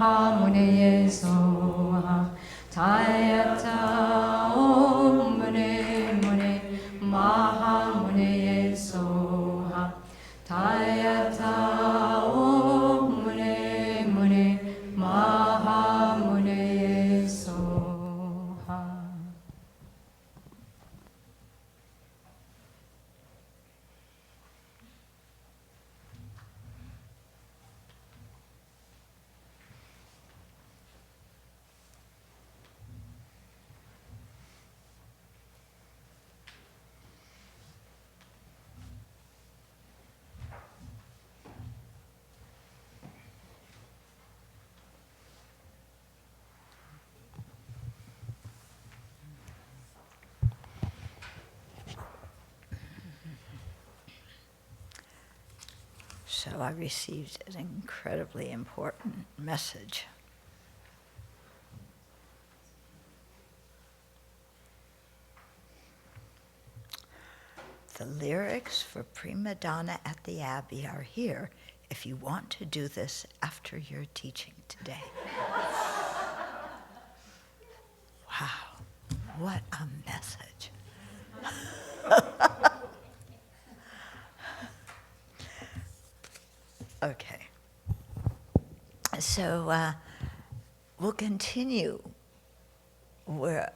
Mahamuneye Soha Tayata Om Mune Mune Mahamuneye Soha Tayata Om Mune Mune Mahamuneye Soha. So I received an incredibly important message. The lyrics for Prima Donna at the Abbey are here if you want to do this after your teaching today. Wow, what a message. Okay. So we'll continue where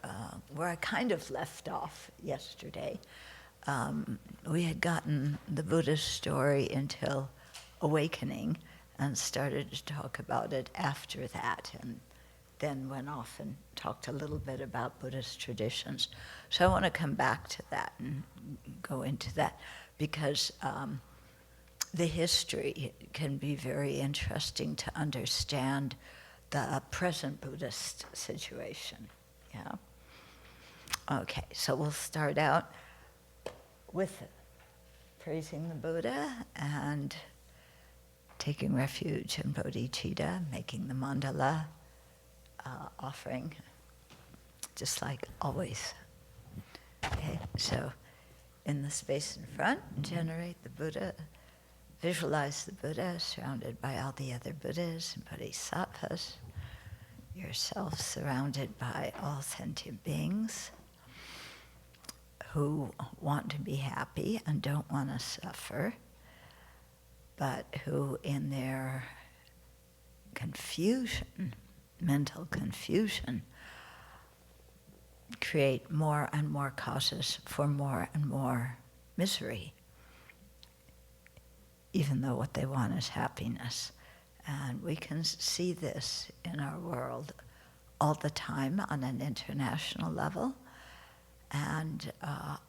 I kind of left off yesterday. We had gotten the Buddha's story until awakening and started to talk about it after that, and then went off and talked a little bit about Buddhist traditions. So I want to come back to that and go into that because the history can be very interesting to understand the present Buddhist situation. Yeah. Okay, so we'll start out with praising the Buddha and taking refuge in bodhicitta, making the mandala, offering, just like always. Okay, so in the space in front, generate the Buddha, visualize the Buddha surrounded by all the other Buddhas and Bodhisattvas, yourself surrounded by all sentient beings who want to be happy and don't want to suffer, but who in their confusion, mental confusion, create more and more causes for more and more misery, even though what they want is happiness. And we can see this in our world all the time on an international level, and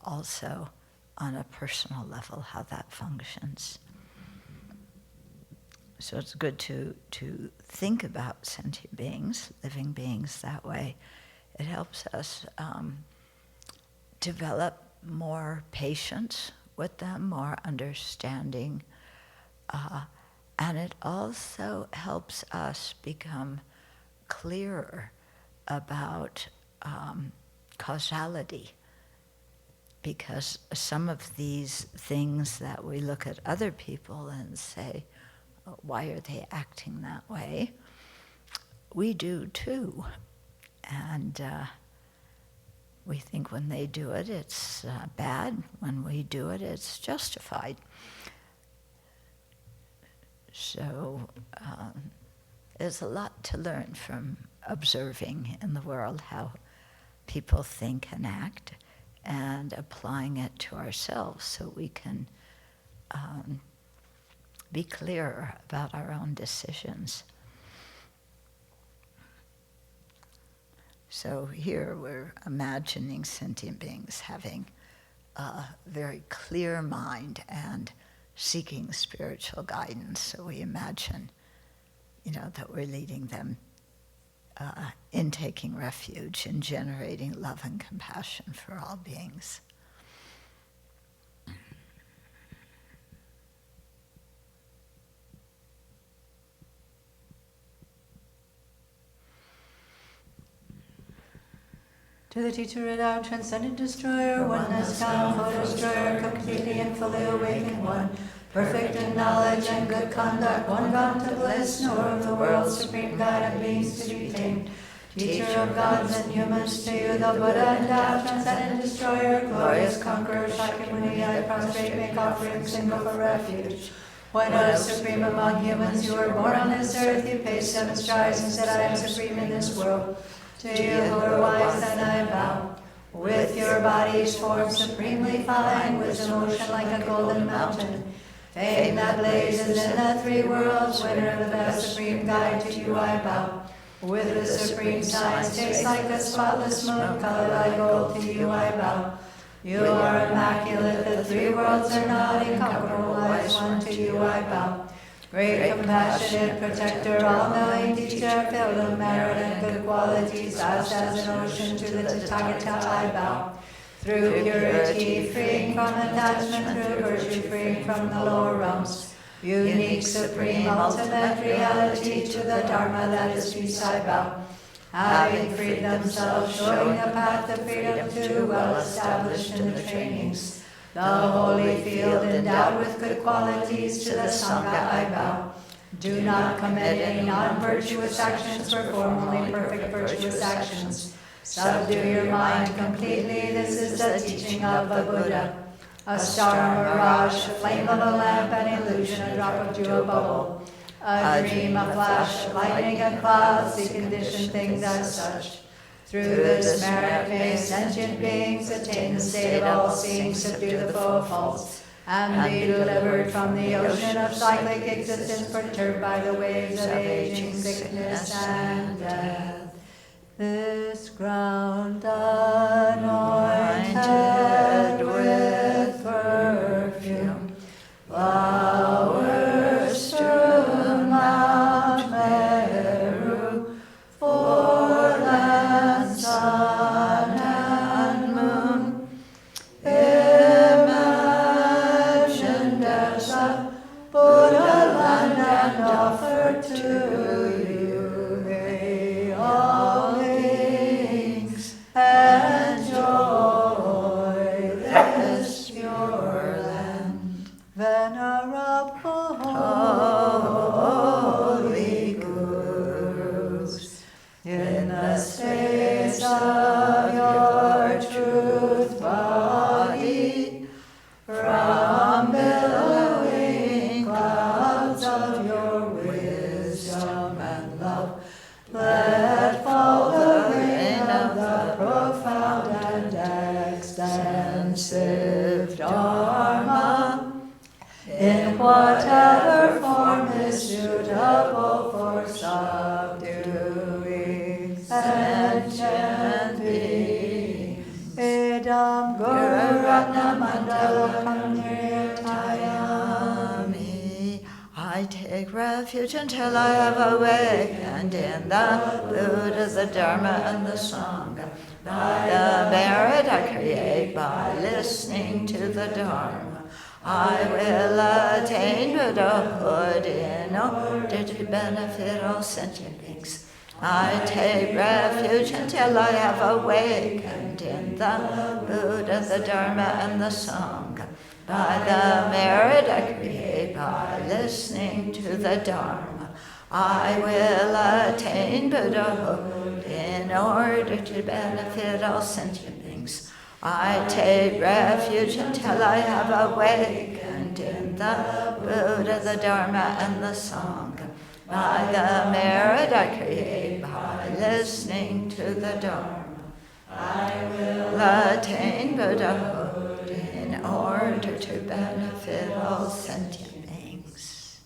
also on a personal level, how that functions. So it's good to think about sentient beings, living beings that way. It helps us develop more patience with them, more understanding, and it also helps us become clearer about causality, because some of these things that we look at other people and say, why are they acting that way? We do too. And we think when they do it, it's bad. When we do it, it's justified. So there's a lot to learn from observing in the world how people think and act, and applying it to ourselves so we can be clearer about our own decisions. So here we're imagining sentient beings having a very clear mind and seeking spiritual guidance. So we imagine, that we're leading them in taking refuge, in generating love and compassion for all beings. To the teacher without transcendent destroyer, oneness found, full destroyer, completely and fully awakened one, perfect in knowledge and good conduct, one gone to bliss, knower of the world's supreme guide of beings to be tamed, teacher of gods and humans, to you the Buddha endowed, transcendent destroyer, glorious conqueror, Shakyamuni, I prostrate, make offerings, and go for refuge. When I was supreme among humans, you were born on this earth, you paced 7 strides and said, I am supreme in this world. To you who are wise, then I bow. With your bodies formed supremely fine, wisdom ocean like a golden mountain, fame that blazes in the 3 worlds, winner of the best supreme guide, to you I bow. With the supreme science, taste like a spotless smoke, color like gold, to you I bow. You are immaculate, the 3 worlds are not incomparable, wise one, to you I bow. Great, compassionate protector, all-knowing teacher, filled with merit and good qualities, vast as an ocean, to the Tathagata I bow. Through purity, freeing from attachment, through virtue, freeing from the lower realms, unique, supreme, ultimate reality, to the Dharma that is peace I bow. Having freed themselves, showing the path of freedom, too well established in the trainings, the holy field endowed with good qualities, to the Sangha I bow. Do not commit any non-virtuous actions, perform only perfect virtuous actions. Subdue your mind completely, this is the teaching of the Buddha. A star, mirage, a flame of a lamp, an illusion, a drop of dew, a bubble, a dream, a flash, lightning, a cloud, see conditioned things as such. Through this merit may sentient beings attain the state of all-seeing, subdue the foe of false, and be delivered from the ocean of cyclic existence, perturbed by the waves of aging, sickness, and death. This ground anointed with perfume, flowers strewn Mount Meru, foreland, sun and moon, imagined as a Buddha land and offered to you. May all beings enjoy this pure land. Venerable holy gurus, in the states of your truth body, from billowing clouds of your wisdom and love, let fall the rain of the profound and extensive Dharma, in whatever form is suitable for subduing sentient beings. Idam Guru Ratna Mandala Kamnirtayami. I take refuge until I have awakened in the Buddha, the Dharma, and the Sangha. By the merit I create by listening to the Dharma, I will attain Buddhahood in order to benefit all sentient beings. I take refuge until I have awakened in the Buddha, the Dharma, and the Sangha. By the merit I create by listening to the Dharma, I will attain Buddhahood in order to benefit all sentient beings. I take refuge until I have awakened in the Buddha, the Dharma, and the Sangha. By the merit I create by listening to the Dharma, I will attain Buddhahood in order to benefit all sentient beings.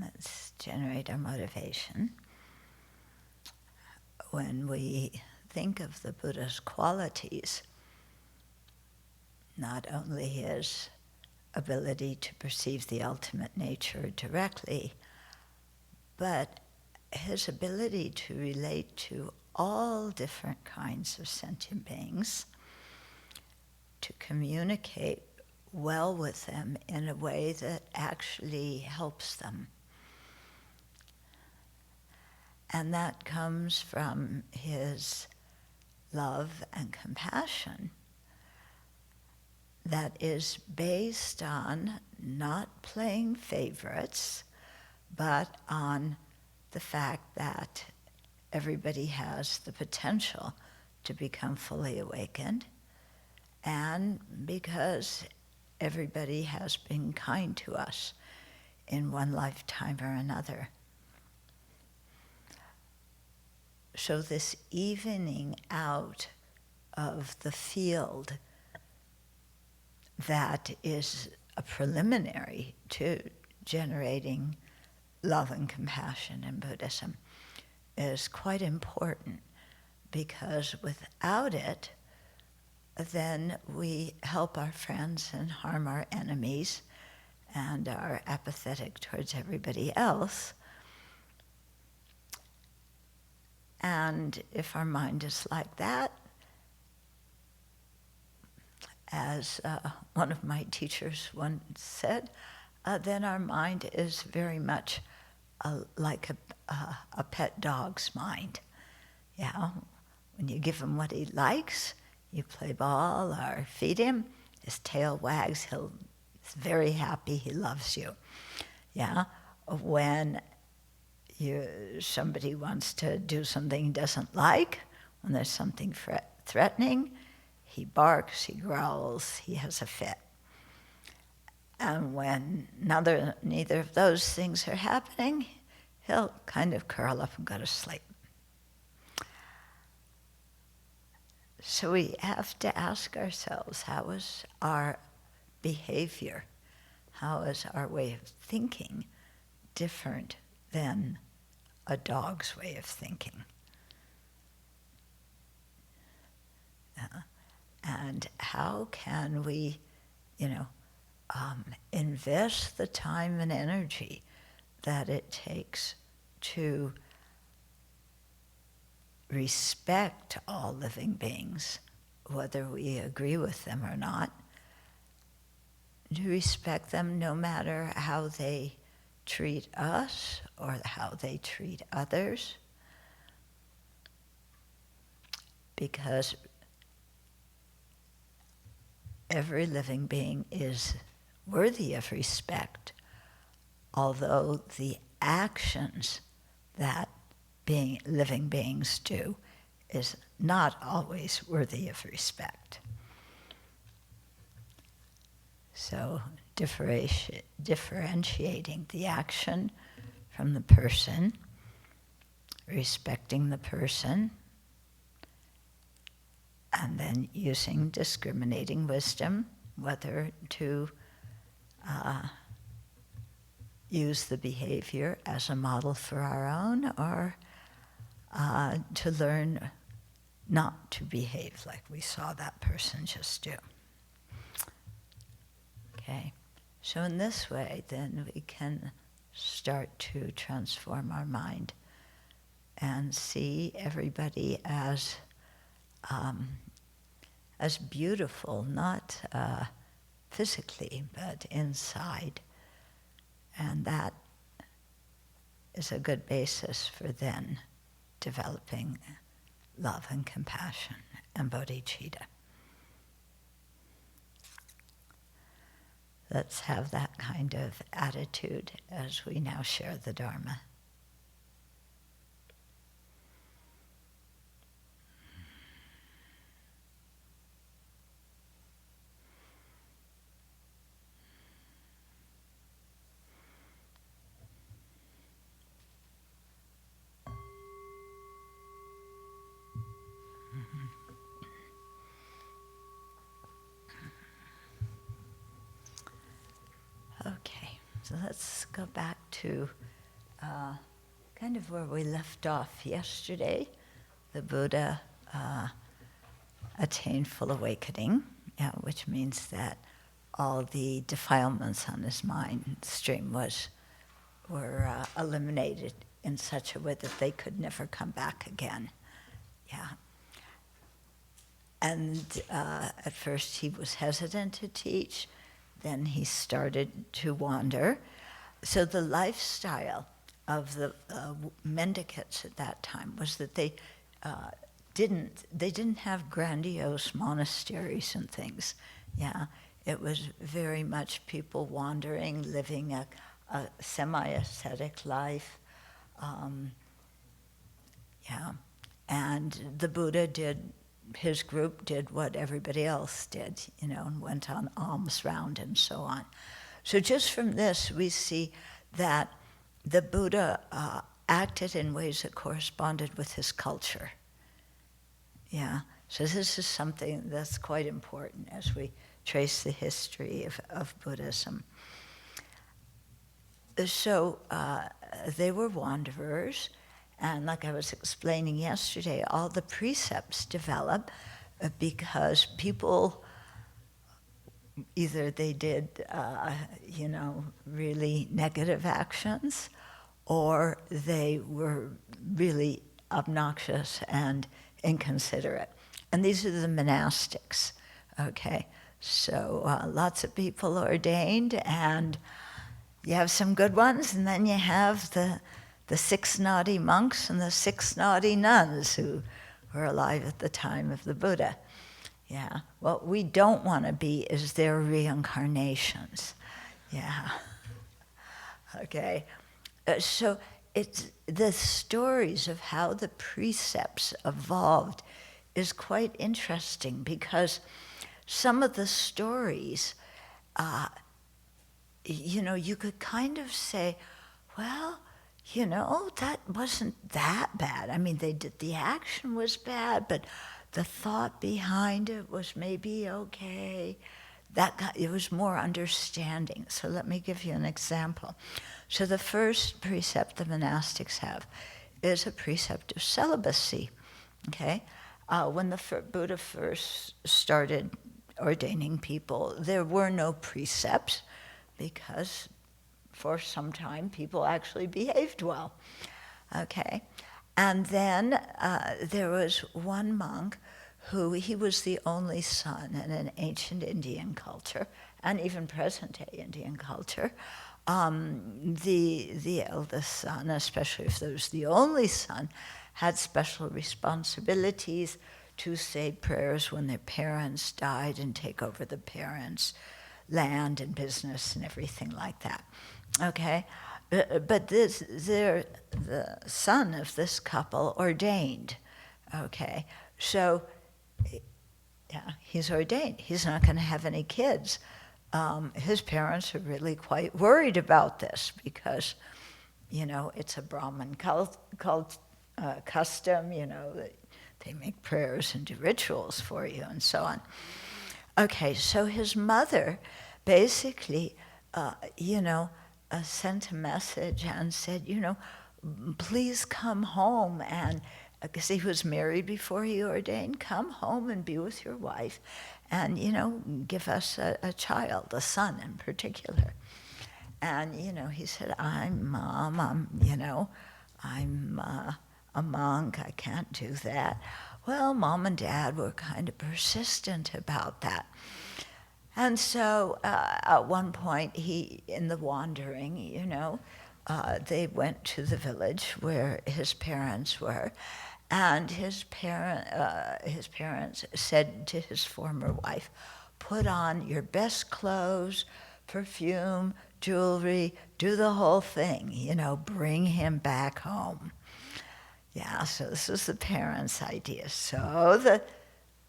let's generate our motivation. When we think of the Buddha's qualities, not only his ability to perceive the ultimate nature directly, but his ability to relate to all different kinds of sentient beings, to communicate well with them in a way that actually helps them. And that comes from his love and compassion that is based on not playing favorites, but on the fact that everybody has the potential to become fully awakened, and because everybody has been kind to us in one lifetime or another. So this evening out of the field that is a preliminary to generating love and compassion in Buddhism is quite important, because without it, then we help our friends and harm our enemies and are apathetic towards everybody else. And if our mind is like that, as one of my teachers once said, then our mind is very much like a pet dog's mind. Yeah, when you give him what he likes, you play ball or feed him, his tail wags, he's very happy, he loves you. Yeah, when somebody wants to do something he doesn't like, when there's something threatening, he barks, he growls, he has a fit. And when neither of those things are happening, he'll kind of curl up and go to sleep. So we have to ask ourselves, how is our behavior, how is our way of thinking different than a dog's way of thinking? And how can we, invest the time and energy that it takes to respect all living beings, whether we agree with them or not, to respect them no matter how they treat us or how they treat others, because every living being is worthy of respect, although the actions that living beings do is not always worthy of respect. So differentiating the action from the person, respecting the person, and then using discriminating wisdom, whether to use the behavior as a model for our own or to learn not to behave like we saw that person just do. Okay, so in this way, then we can start to transform our mind and see everybody as beautiful, not physically, but inside. And that is a good basis for then developing love and compassion and bodhicitta. Let's have that kind of attitude as we now share the Dharma. Okay, so let's go back to kind of where we left off yesterday. The Buddha attained full awakening, which means that all the defilements on his mind stream were eliminated in such a way that they could never come back again. Yeah. And at first he was hesitant to teach, then he started to wander. So the lifestyle of the mendicants at that time was that they didn't have grandiose monasteries and things. Yeah, it was very much people wandering, living a semi-ascetic life. And the Buddha his group did what everybody else did, and went on alms round and so on. So just from this, we see that the Buddha acted in ways that corresponded with his culture. Yeah, so this is something that's quite important as we trace the history of Buddhism. So they were wanderers, and like I was explaining yesterday, all the precepts develop because people, either they did, really negative actions, or they were really obnoxious and inconsiderate. And these are the monastics, okay? So lots of people ordained, and you have some good ones, and then you have the 6 naughty monks and the 6 naughty nuns who were alive at the time of the Buddha. Yeah, what we don't want to be is their reincarnations. Yeah. Okay. So it's the stories of how the precepts evolved is quite interesting, because some of the stories, you could kind of say, well, that wasn't that bad. I mean, the action was bad, but the thought behind it was maybe okay. It was more understanding. So let me give you an example. So the first precept the monastics have is a precept of celibacy. Okay, when the Buddha first started ordaining people, there were no precepts because for some time people actually behaved well. Okay, and then there was one monk he was the only son in an ancient Indian culture, and even present-day Indian culture. The eldest son, especially if there was the only son, had special responsibilities to say prayers when their parents died and take over the parents' land and business and everything like that. Okay, but the son of this couple ordained. Okay, so yeah, he's ordained. He's not going to have any kids. His parents are really quite worried about this because, it's a Brahmin custom. That they make prayers and do rituals for you and so on. Okay, so his mother basically, sent a message and said, please come home, and because he was married before he ordained, come home and be with your wife and, give us a child, a son in particular. And, he said, I'm a monk, I can't do that. Well, Mom and Dad were kind of persistent about that. And so at one point, in the wandering, they went to the village where his parents were, and his parents said to his former wife, put on your best clothes, perfume, jewelry, do the whole thing, bring him back home. Yeah, so this was the parents' idea. So the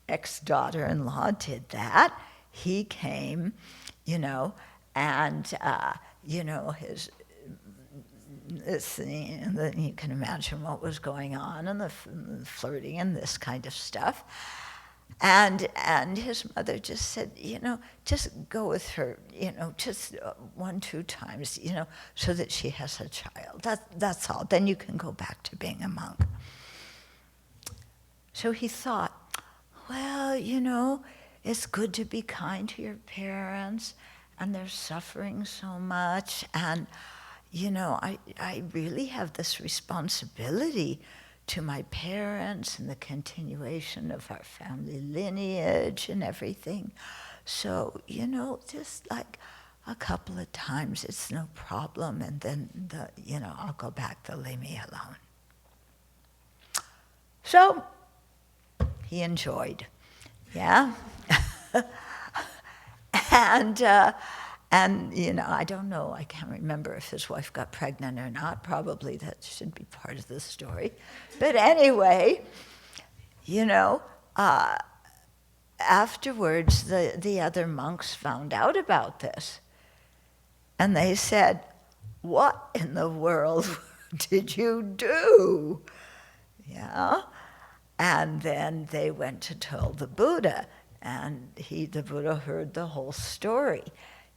ex-daughter-in-law did that. He came, and, you can imagine what was going on, and the flirting and this kind of stuff. And his mother just said, just go with her, just 1-2 times, so that she has a child. That's all. Then you can go back to being a monk. So he thought, well, it's good to be kind to your parents, and they're suffering so much, and I really have this responsibility to my parents and the continuation of our family lineage and everything. So, just like a couple of times, it's no problem, and then I'll go back, they'll leave me alone. So he enjoyed, yeah. And I don't know, I can't remember if his wife got pregnant or not. Probably that should be part of the story. But anyway, afterwards the other monks found out about this. And they said, what in the world did you do? Yeah. And then they went to tell the Buddha, and the Buddha heard the whole story.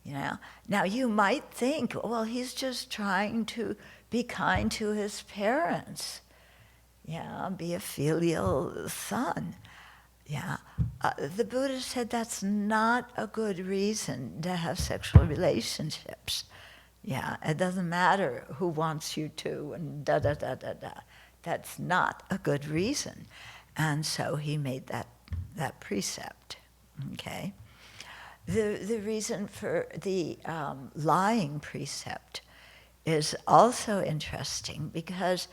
Now you might think, well, he's just trying to be kind to his parents. Be a filial son. The Buddha said that's not a good reason to have sexual relationships. It doesn't matter who wants you to, and da-da-da-da-da. That's not a good reason. And so he made that precept, okay? The reason for the lying precept is also interesting because,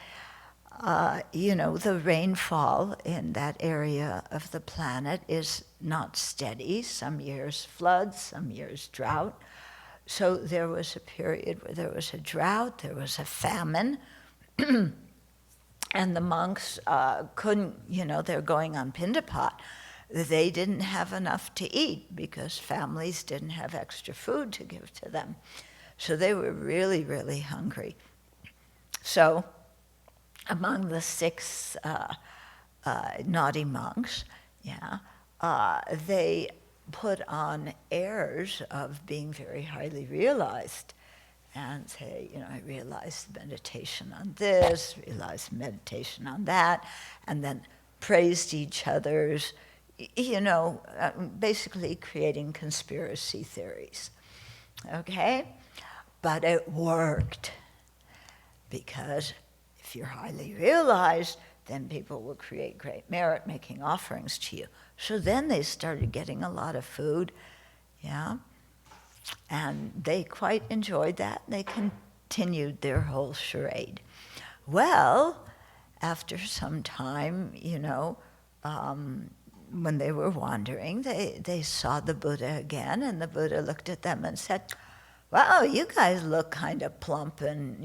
the rainfall in that area of the planet is not steady. Some years floods, some years drought. So there was a period where there was a drought, there was a famine, and the monks couldn't, they're going on Pindapat. They didn't have enough to eat because families didn't have extra food to give to them. So they were really, really hungry. So among the 6 naughty monks, they put on airs of being very highly realized and say, I realized meditation on this, realized meditation on that, and then praised each other's, basically creating conspiracy theories, okay? But it worked, because if you're highly realized, then people will create great merit making offerings to you. So then they started getting a lot of food, and they quite enjoyed that. They continued their whole charade. Well, after some time, when they were wandering, they saw the Buddha again, and the Buddha looked at them and said, wow, you guys look kind of plump and,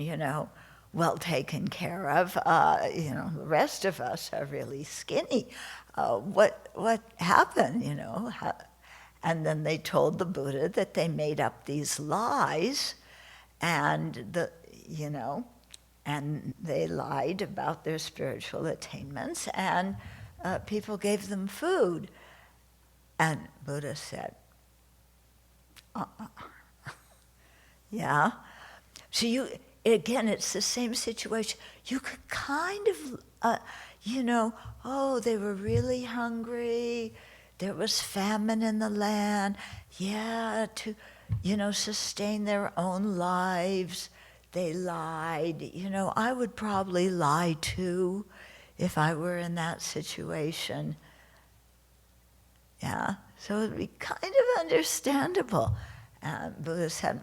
well taken care of. The rest of us are really skinny. What happened, And then they told the Buddha that they made up these lies, and and they lied about their spiritual attainments, and people gave them food. And Buddha said, yeah. So again, it's the same situation. You could kind of, they were really hungry. There was famine in the land. To, sustain their own lives, they lied. I would probably lie too if I were in that situation. So it'd be kind of understandable. And Buddha said,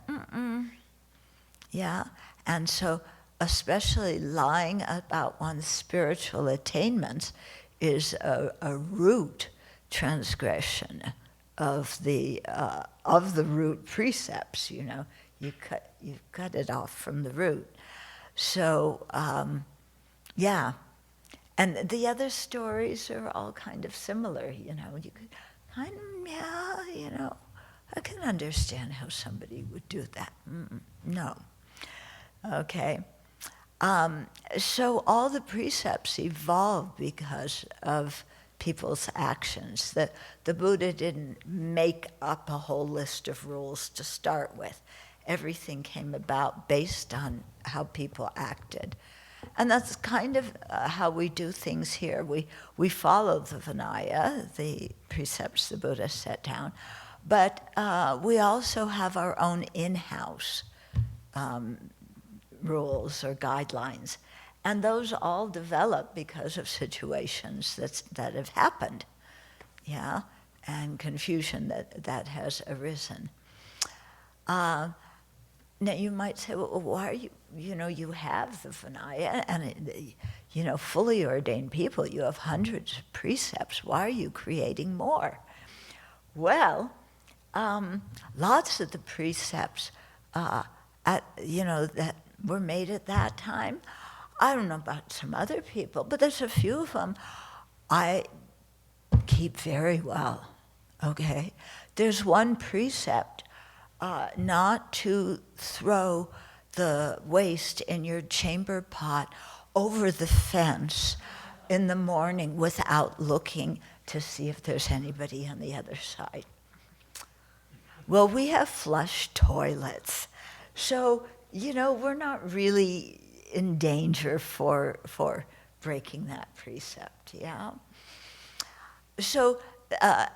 And so especially lying about one's spiritual attainments is a root transgression of the root precepts. You cut it off from the root. So and the other stories are all kind of similar. You could kind of I can understand how somebody would do that. No. Okay. So all the precepts evolved because of people's actions. The Buddha didn't make up a whole list of rules to start with. Everything came about based on how people acted. And that's kind of how we do things here. We follow the Vinaya, the precepts the Buddha set down, but we also have our own in-house rules or guidelines. And those all develop because of situations that have happened, yeah, and confusion that has arisen. Now you might say, well, why are you have the Vinaya and fully ordained people, you have hundreds of precepts, why are you creating more? Well, lots of the precepts that were made at that time, I don't know about some other people, but there's a few of them I keep very well, okay? There's one precept, not to throw the waste in your chamber pot over the fence in the morning without looking to see if there's anybody on the other side. Well, we have flush toilets, so, we're not really in danger for breaking that precept, yeah? So,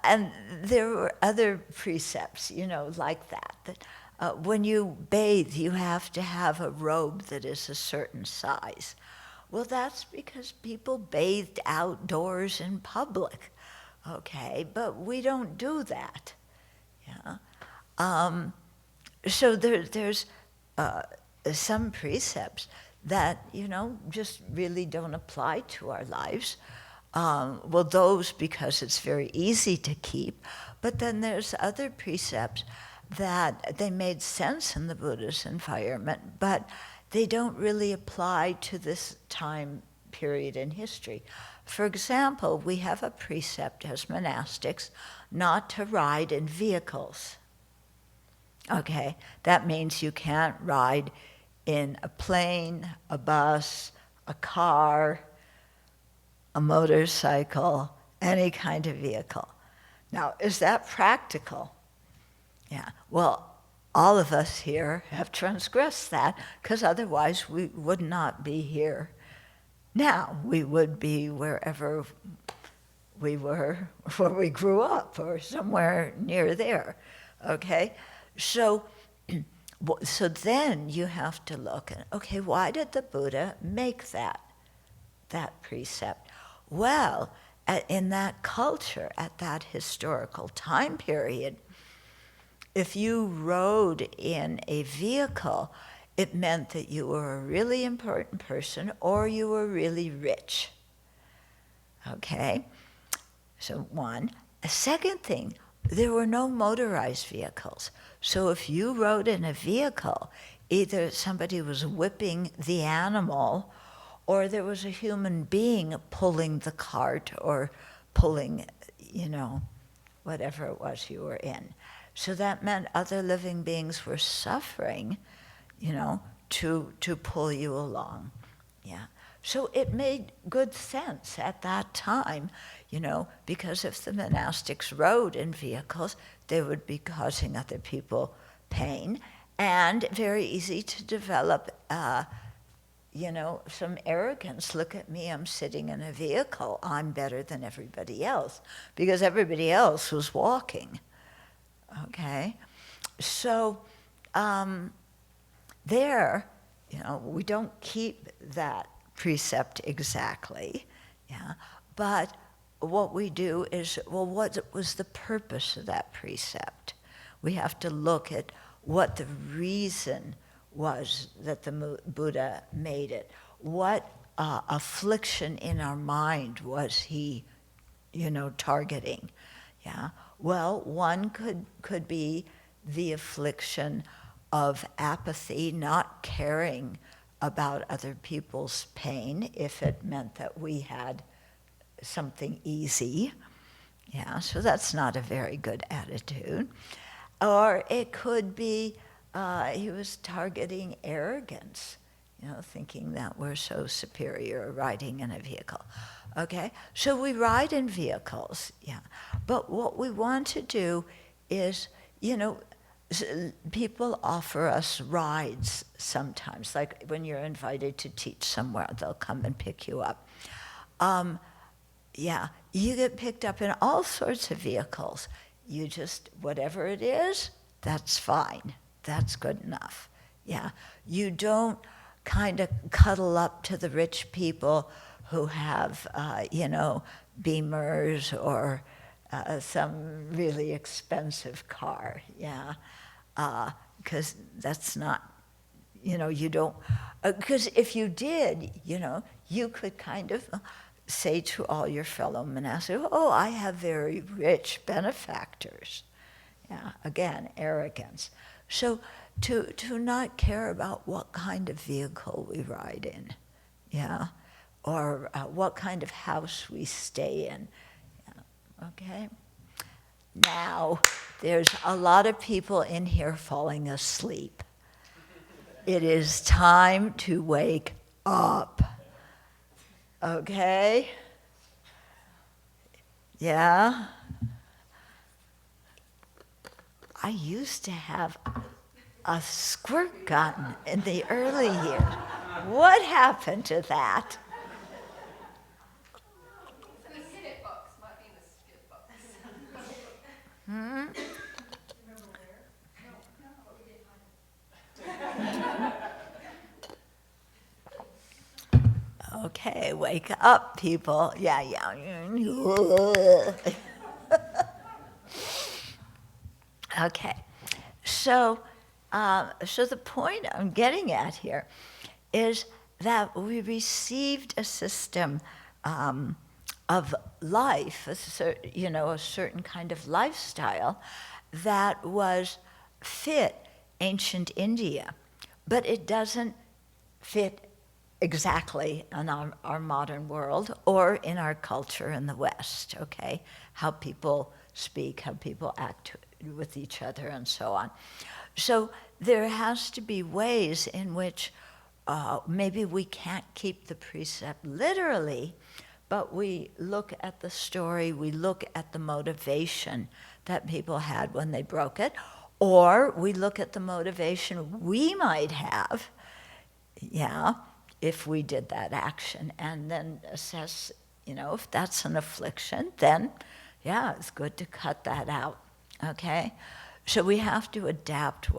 and there were other precepts, like that when you bathe, you have to have a robe that is a certain size. Well, that's because people bathed outdoors in public, okay? But we don't do that, yeah? So there's some precepts that, just really don't apply to our lives. Well, those because it's very easy to keep, but then there's other precepts that they made sense in the Buddha's environment, but they don't really apply to this time period in history. For example, we have a precept as monastics not to ride in vehicles. Okay, that means you can't ride in a plane, a bus, a car, a motorcycle, any kind of vehicle. Now, is that practical? Yeah, well, all of us here have transgressed that, because otherwise we would not be here. Now, we would be wherever we were, where we grew up, or somewhere near there, okay? So then you have to look at, okay, why did the Buddha make that precept? Well, in that culture, at that historical time period, if you rode in a vehicle, it meant that you were a really important person or you were really rich. Okay? So one. A second thing, there were no motorized vehicles. So if you rode in a vehicle, either somebody was whipping the animal or there was a human being pulling the cart or pulling, whatever it was you were in. So that meant other living beings were suffering, to pull you along. Yeah. So it made good sense at that time, because if the monastics rode in vehicles, they would be causing other people pain, and very easy to develop, some arrogance. Look at me, I'm sitting in a vehicle, I'm better than everybody else, because everybody else was walking. Okay, so we don't keep that precept exactly, yeah, but what we do is, well, what was the purpose of that precept? We have to look at what the reason was that the Buddha made it. What affliction in our mind was he, targeting? Yeah. Well, one could be the affliction of apathy, not caring about other people's pain if it meant that we had something easy. Yeah, so that's not a very good attitude. Or it could be he was targeting arrogance, thinking that we're so superior riding in a vehicle. Okay, so we ride in vehicles, yeah. But what we want to do is, people offer us rides sometimes, like when you're invited to teach somewhere, they'll come and pick you up. Yeah, you get picked up in all sorts of vehicles. You just, whatever it is, that's fine. That's good enough. Yeah, you don't kind of cuddle up to the rich people who have, Beamers or some really expensive car, yeah, because that's not, you don't, because if you did, you could kind of say to all your fellow monastics, oh, I have very rich benefactors. Yeah, again, arrogance. So to not care about what kind of vehicle we ride in, yeah, or what kind of house we stay in, yeah. Okay? Now, there's a lot of people in here falling asleep. It is time to wake up. Okay? Yeah? I used to have a squirt gun in the early years. What happened to that? The skit box might be in the skit box. Hmm? Remember where? No, but we did find it. Okay, wake up, people. Yeah. Okay, so the point I'm getting at here is that we received a system of life, a certain kind of lifestyle that was fit ancient India, but it doesn't fit exactly in our modern world or in our culture in the West, okay? How people speak, how people act with each other, and so on. So there has to be ways in which maybe we can't keep the precept literally, but we look at the story, we look at the motivation that people had when they broke it, or we look at the motivation we might have, yeah, if we did that action, and then assess, if that's an affliction, then, yeah, it's good to cut that out, okay? So we have to adapt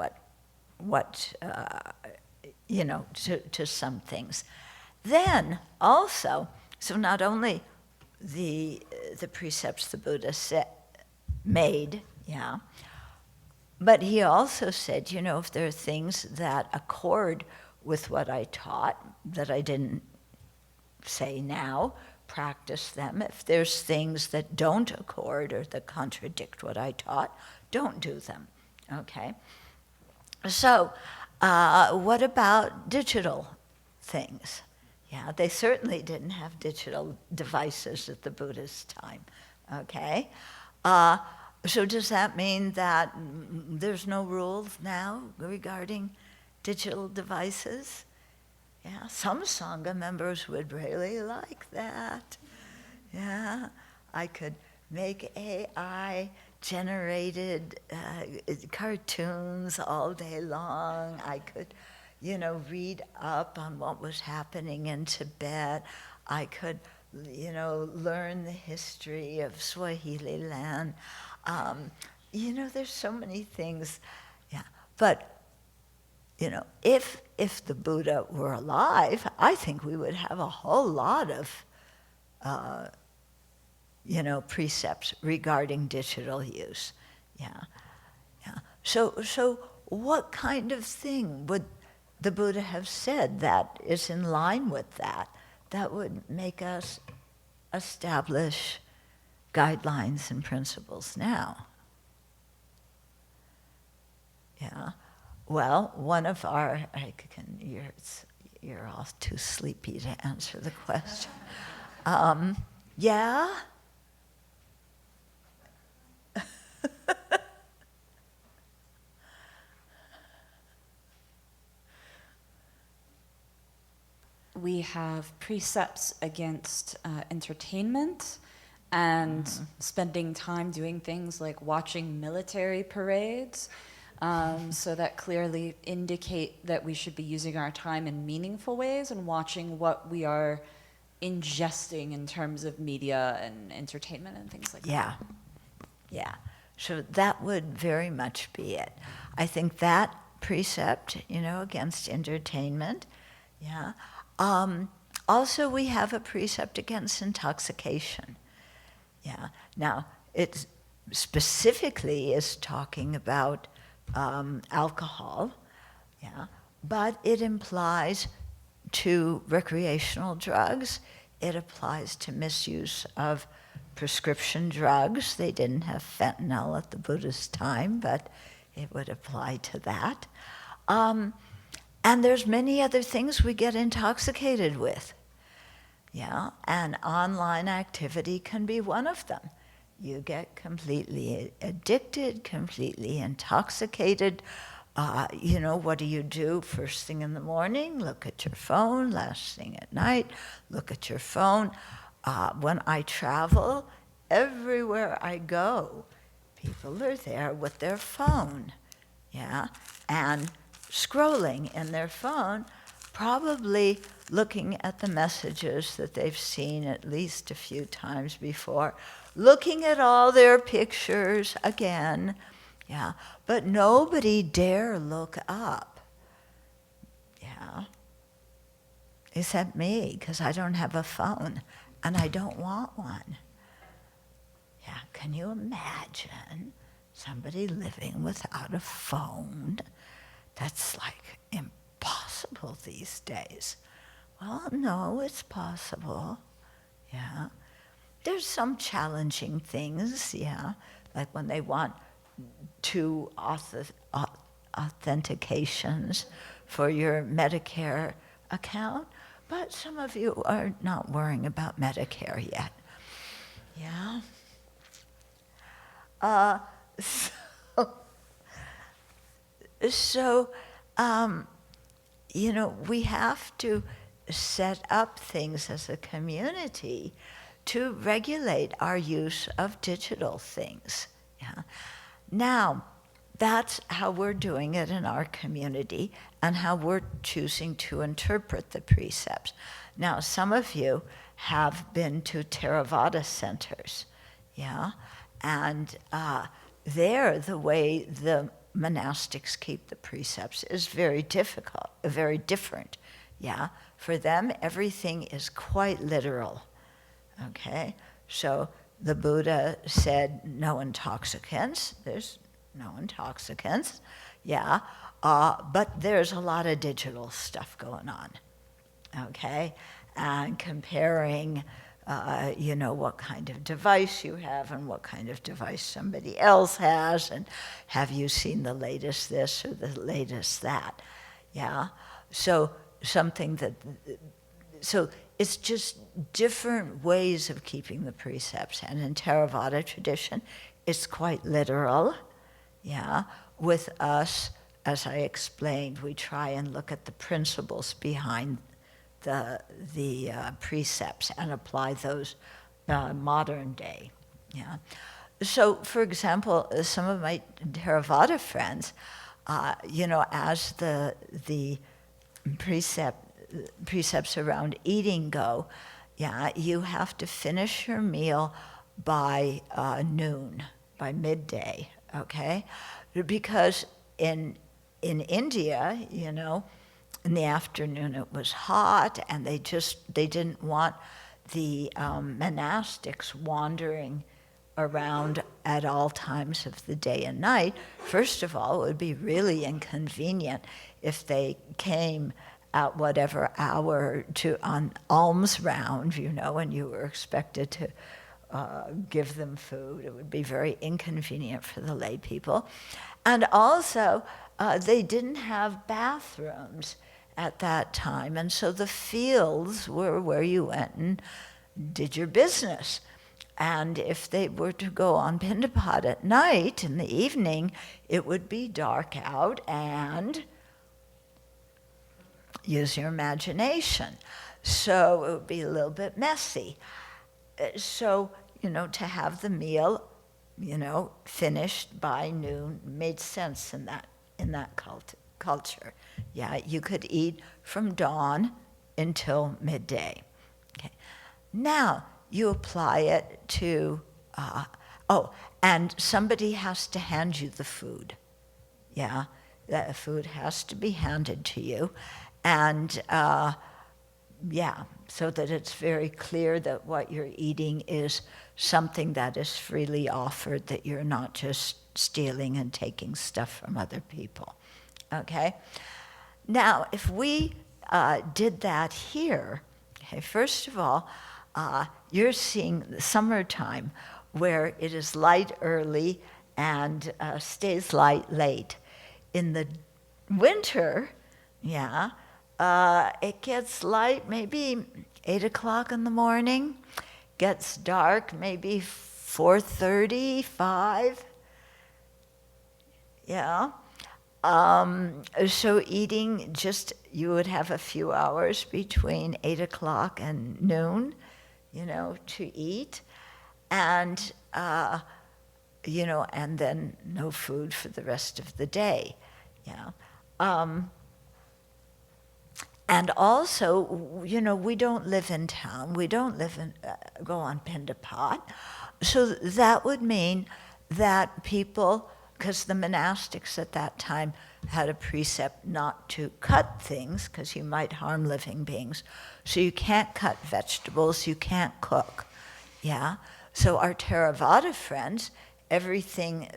to some things. Then also, so not only the precepts the Buddha made, yeah, but he also said, if there are things that accord with what I taught, that I didn't say now, practice them. If there's things that don't accord or that contradict what I taught, don't do them, okay? So what about digital things? Yeah, they certainly didn't have digital devices at the Buddha's time, okay? So does that mean that there's no rules now regarding digital devices? Yeah, some Sangha members would really like that. Yeah, I could make AI generated cartoons all day long. I could, read up on what was happening in Tibet. I could, learn the history of Swahili land. There's so many things. Yeah, but if the Buddha were alive, I think we would have a whole lot of, precepts regarding digital use. Yeah. So what kind of thing would the Buddha have said that is in line with that would make us establish guidelines and principles now? Yeah. Well, one of our, you're all too sleepy to answer the question. Yeah? we have precepts against entertainment and spending time doing things like watching military parades. So that clearly indicate that we should be using our time in meaningful ways and watching what we are ingesting in terms of media and entertainment and things like that. Yeah, yeah. So that would very much be it. I think that precept, against entertainment, yeah. Also, we have a precept against intoxication. Yeah. Now, it specifically is talking about alcohol, yeah, but it applies to recreational drugs. It applies to misuse of prescription drugs. They didn't have fentanyl at the Buddha's time, but it would apply to that. And there's many other things we get intoxicated with. Yeah, and online activity can be one of them. You get completely addicted, completely intoxicated. What do you do first thing in the morning? Look at your phone. Last thing at night, look at your phone. When I travel, everywhere I go, people are there with their phone, yeah, and scrolling in their phone, probably looking at the messages that they've seen at least a few times before, looking at all their pictures again, yeah, but nobody dare look up, yeah, except me, because I don't have a phone, and I don't want one. Yeah, can you imagine somebody living without a phone? That's like impossible these days. Well, no, it's possible, yeah. There's some challenging things, yeah, like when they want 2 authentications for your Medicare account, but some of you are not worrying about Medicare yet, yeah. So, we have to set up things as a community to regulate our use of digital things. Yeah. Now, that's how we're doing it in our community and how we're choosing to interpret the precepts. Now, some of you have been to Theravada centers, yeah, and there the way the monastics keep the precepts is very different, yeah. For them, everything is quite literal, okay? So the Buddha said no intoxicants, there's no intoxicants, yeah, but there's a lot of digital stuff going on, okay? And comparing, what kind of device you have and what kind of device somebody else has, and have you seen the latest this or the latest that, yeah? So it's just different ways of keeping the precepts. And in Theravada tradition, it's quite literal, yeah? With us, as I explained, we try and look at the principles behind the precepts and apply those modern day, yeah? So, for example, some of my Theravada friends, as the precepts around eating go, yeah, you have to finish your meal by noon, by midday, okay? Because in India, in the afternoon it was hot, and they didn't want the monastics wandering around at all times of the day and night. First of all, it would be really inconvenient if they came at whatever hour on alms round, and you were expected to give them food. It would be very inconvenient for the lay people. And also, they didn't have bathrooms at that time, and so the fields were where you went and did your business. And if they were to go on Pindapat at night, in the evening, it would be dark out, and use your imagination. So it would be a little bit messy. So, to have the meal, finished by noon made sense in that culture. Yeah, you could eat from dawn until midday. Okay. Now you apply it to, and somebody has to hand you the food. Yeah, that food has to be handed to you. And so that it's very clear that what you're eating is something that is freely offered, that you're not just stealing and taking stuff from other people. Okay? Now, if we did that here, okay, first of all, you're seeing the summertime where it is light early and stays light late. In the winter, it gets light maybe 8 o'clock in the morning, gets dark maybe 4:30, 5. Yeah. So eating, you would have a few hours between 8 o'clock and noon, to eat. And, and then no food for the rest of the day. Yeah. And also, we don't live in town. We don't go on Pindapat. So that would mean that people, because the monastics at that time had a precept not to cut things, because you might harm living beings. So you can't cut vegetables, you can't cook. Yeah? So our Theravada friends, everything,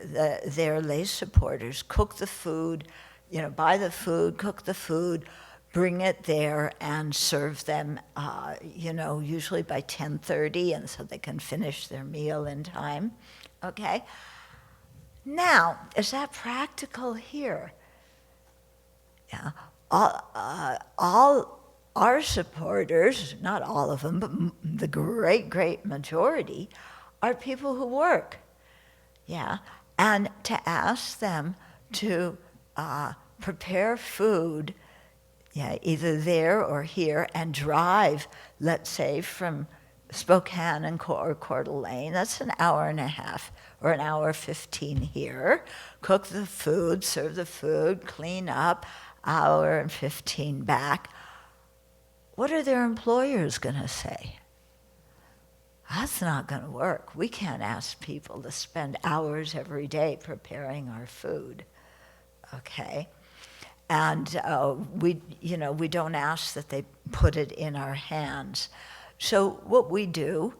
their lay supporters, cook the food, buy the food, cook the food, bring it there and serve them, usually by 10:30, and so they can finish their meal in time. Okay? Now, is that practical here? Yeah. All our supporters, not all of them, but the great majority, are people who work. Yeah. And to ask them to prepare food, either there or here, and drive, let's say, from Spokane or Coeur d'Alene, that's an hour and a half, or an hour 15 here, cook the food, serve the food, clean up, hour and 15 back. What are their employers going to say? That's not going to work. We can't ask people to spend hours every day preparing our food, okay? And we don't ask that they put it in our hands. So what we do,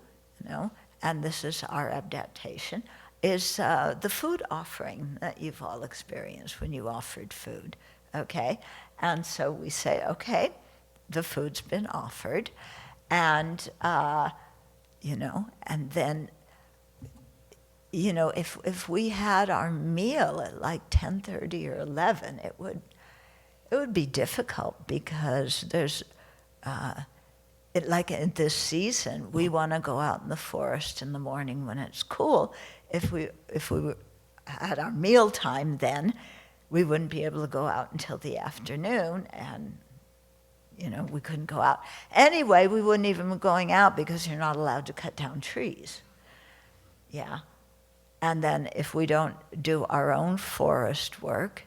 and this is our adaptation, is the food offering that you've all experienced when you offered food, okay? And so we say, okay, the food's been offered, and and then, if we had our meal at like 10:30 or 11, it would be difficult, because there's, like in this season, we want to go out in the forest in the morning when it's cool. If we had our meal time then, we wouldn't be able to go out until the afternoon, and we couldn't go out. Anyway, we wouldn't even be going out because you're not allowed to cut down trees. Yeah. And then if we don't do our own forest work,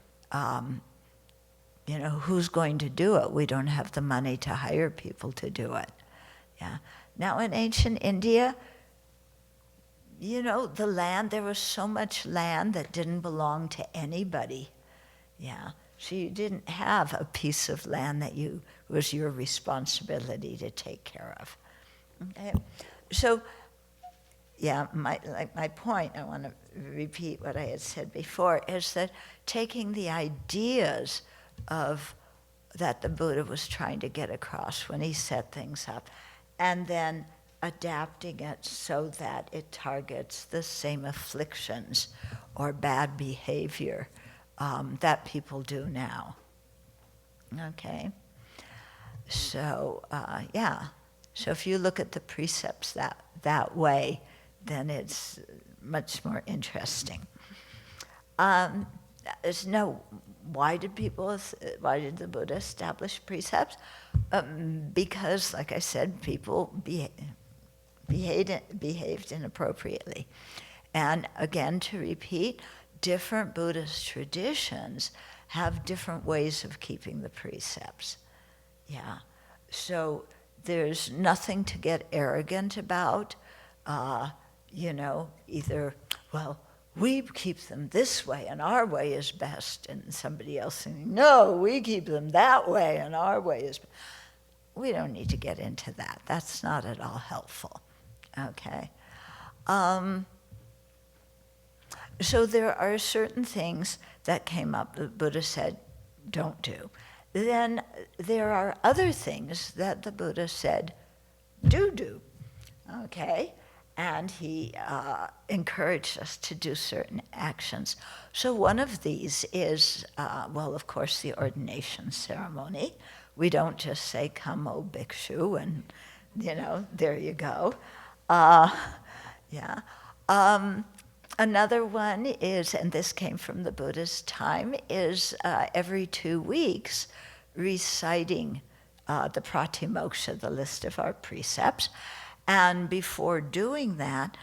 who's going to do it? We don't have the money to hire people to do it. Yeah. Now in ancient India, the land, there was so much land that didn't belong to anybody. Yeah. So you didn't have a piece of land that was your responsibility to take care of. Okay. So, my point, I want to repeat what I had said before, is that taking the ideas that the Buddha was trying to get across when he set things up, and then adapting it so that it targets the same afflictions or bad behavior that people do now. Okay? So, So if you look at the precepts that way, then it's much more interesting. why did the Buddha establish precepts? Because, like I said, people behaved inappropriately. And again, to repeat, different Buddhist traditions have different ways of keeping the precepts. Yeah. So there's nothing to get arrogant about. Either, well, we keep them this way and our way is best, and somebody else saying, no, we keep them that way and our way is best. We don't need to get into that. That's not at all helpful. Okay. So there are certain things that came up the Buddha said, don't do. Then there are other things that the Buddha said, do. Okay? And he encouraged us to do certain actions. So one of these is, of course, the ordination ceremony. We don't just say, come, O bhikshu, and, there you go. Another one is, and this came from the Buddha's time, is every 2 weeks reciting the pratimoksha, the list of our precepts, and before doing that,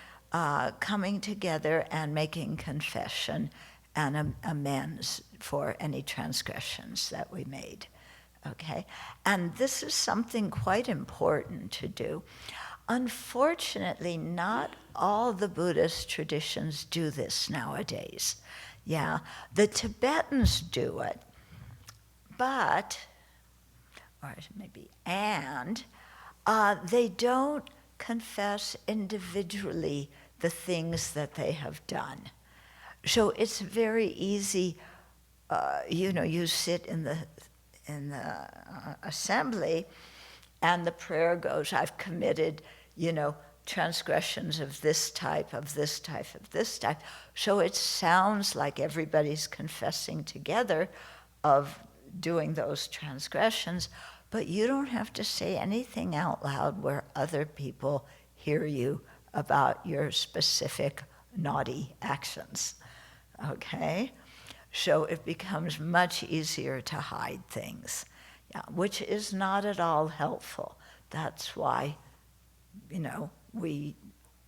coming together and making confession and amends for any transgressions that we made. Okay? And this is something quite important to do. Unfortunately, not all the Buddhist traditions do this nowadays. Yeah, the Tibetans do it, they don't confess individually the things that they have done. So it's very easy, you sit in the assembly, and the prayer goes, I've committed, transgressions of this type, of this type, of this type. So it sounds like everybody's confessing together of doing those transgressions, but you don't have to say anything out loud where other people hear you about your specific naughty actions. Okay? So it becomes much easier to hide things, which is not at all helpful. That's why,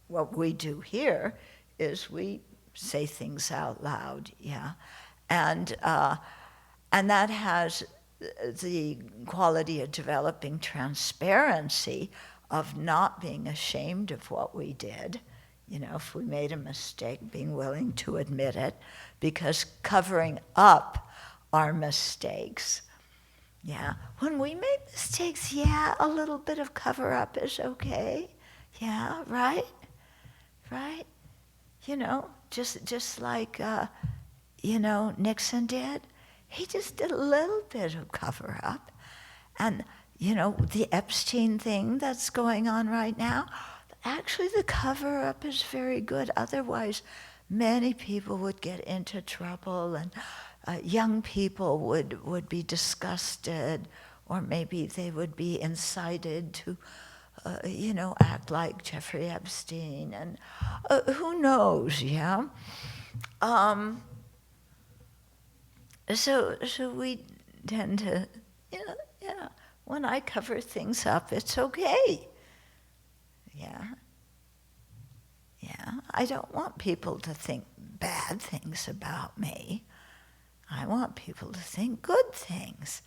what we do here is we say things out loud, and that has the quality of developing transparency, of not being ashamed of what we did. If we made a mistake, being willing to admit it, because covering up our mistakes, when we make mistakes, a little bit of cover-up is okay. Yeah, right? Just like, Nixon did. He just did a little bit of cover-up. And, the Epstein thing that's going on right now, actually the cover-up is very good. Otherwise, many people would get into trouble, and young people would be disgusted, or maybe they would be incited to, act like Jeffrey Epstein, and who knows, So we tend to, when I cover things up, it's okay. I don't want people to think bad things about me. I want people to think good things.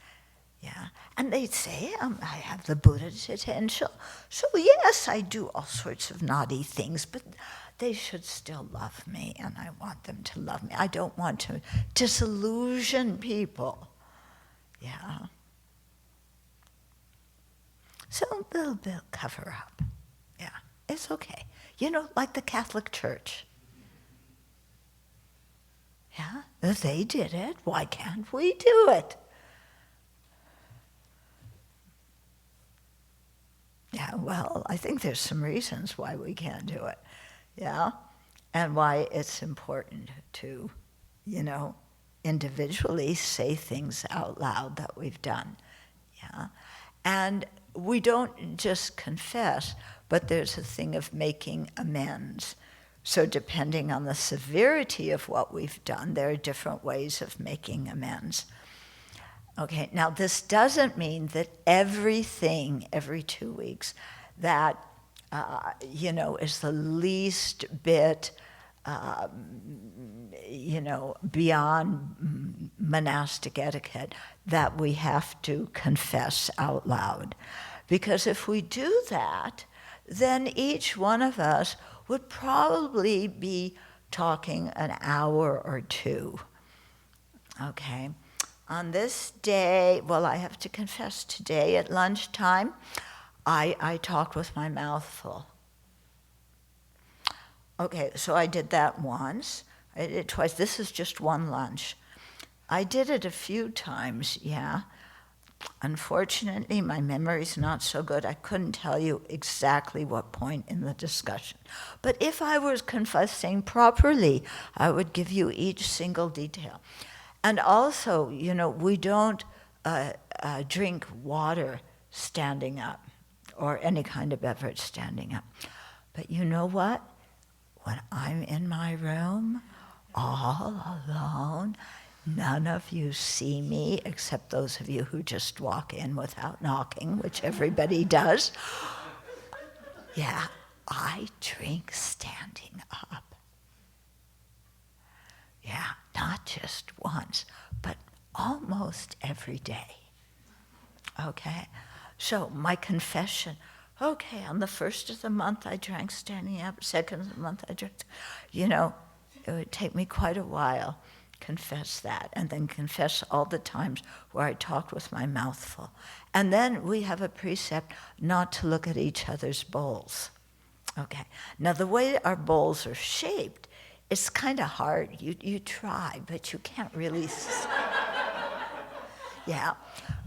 And they'd say, I have the Buddha's potential. So yes, I do all sorts of naughty things, but they should still love me, and I want them to love me. I don't want to disillusion people. So a little bit of cover up. It's okay. Like the Catholic Church. If they did it, why can't we do it? I think there's some reasons why we can't do it. And why it's important to, individually say things out loud that we've done. And we don't just confess, but there's a thing of making amends. So depending on the severity of what we've done, there are different ways of making amends. Okay, now this doesn't mean that everything every 2 weeks that, is the least bit, beyond monastic etiquette, that we have to confess out loud. Because if we do that, then each one of us would probably be talking an hour or two. Okay? On this day, well, I have to confess, today at lunchtime, I talked with my mouth full. Okay, so I did that once. I did it twice. This is just one lunch. I did it a few times, yeah. Unfortunately, my memory's not so good. I couldn't tell you exactly what point in the discussion. But if I was confessing properly, I would give you each single detail. And also, we don't drink water standing up or any kind of beverage standing up. But you know what? When I'm in my room, all alone, none of you see me except those of you who just walk in without knocking, which everybody does. Yeah, I drink standing up. Yeah, not just once, but almost every day. Okay, so my confession, okay, on the first of the month I drank standing up, second of the month I drank, it would take me quite a while. Confess that, and then confess all the times where I talked with my mouth full. And then we have a precept not to look at each other's bowls. Okay, now the way our bowls are shaped, it's kind of hard. You try, but you can't really. Yeah,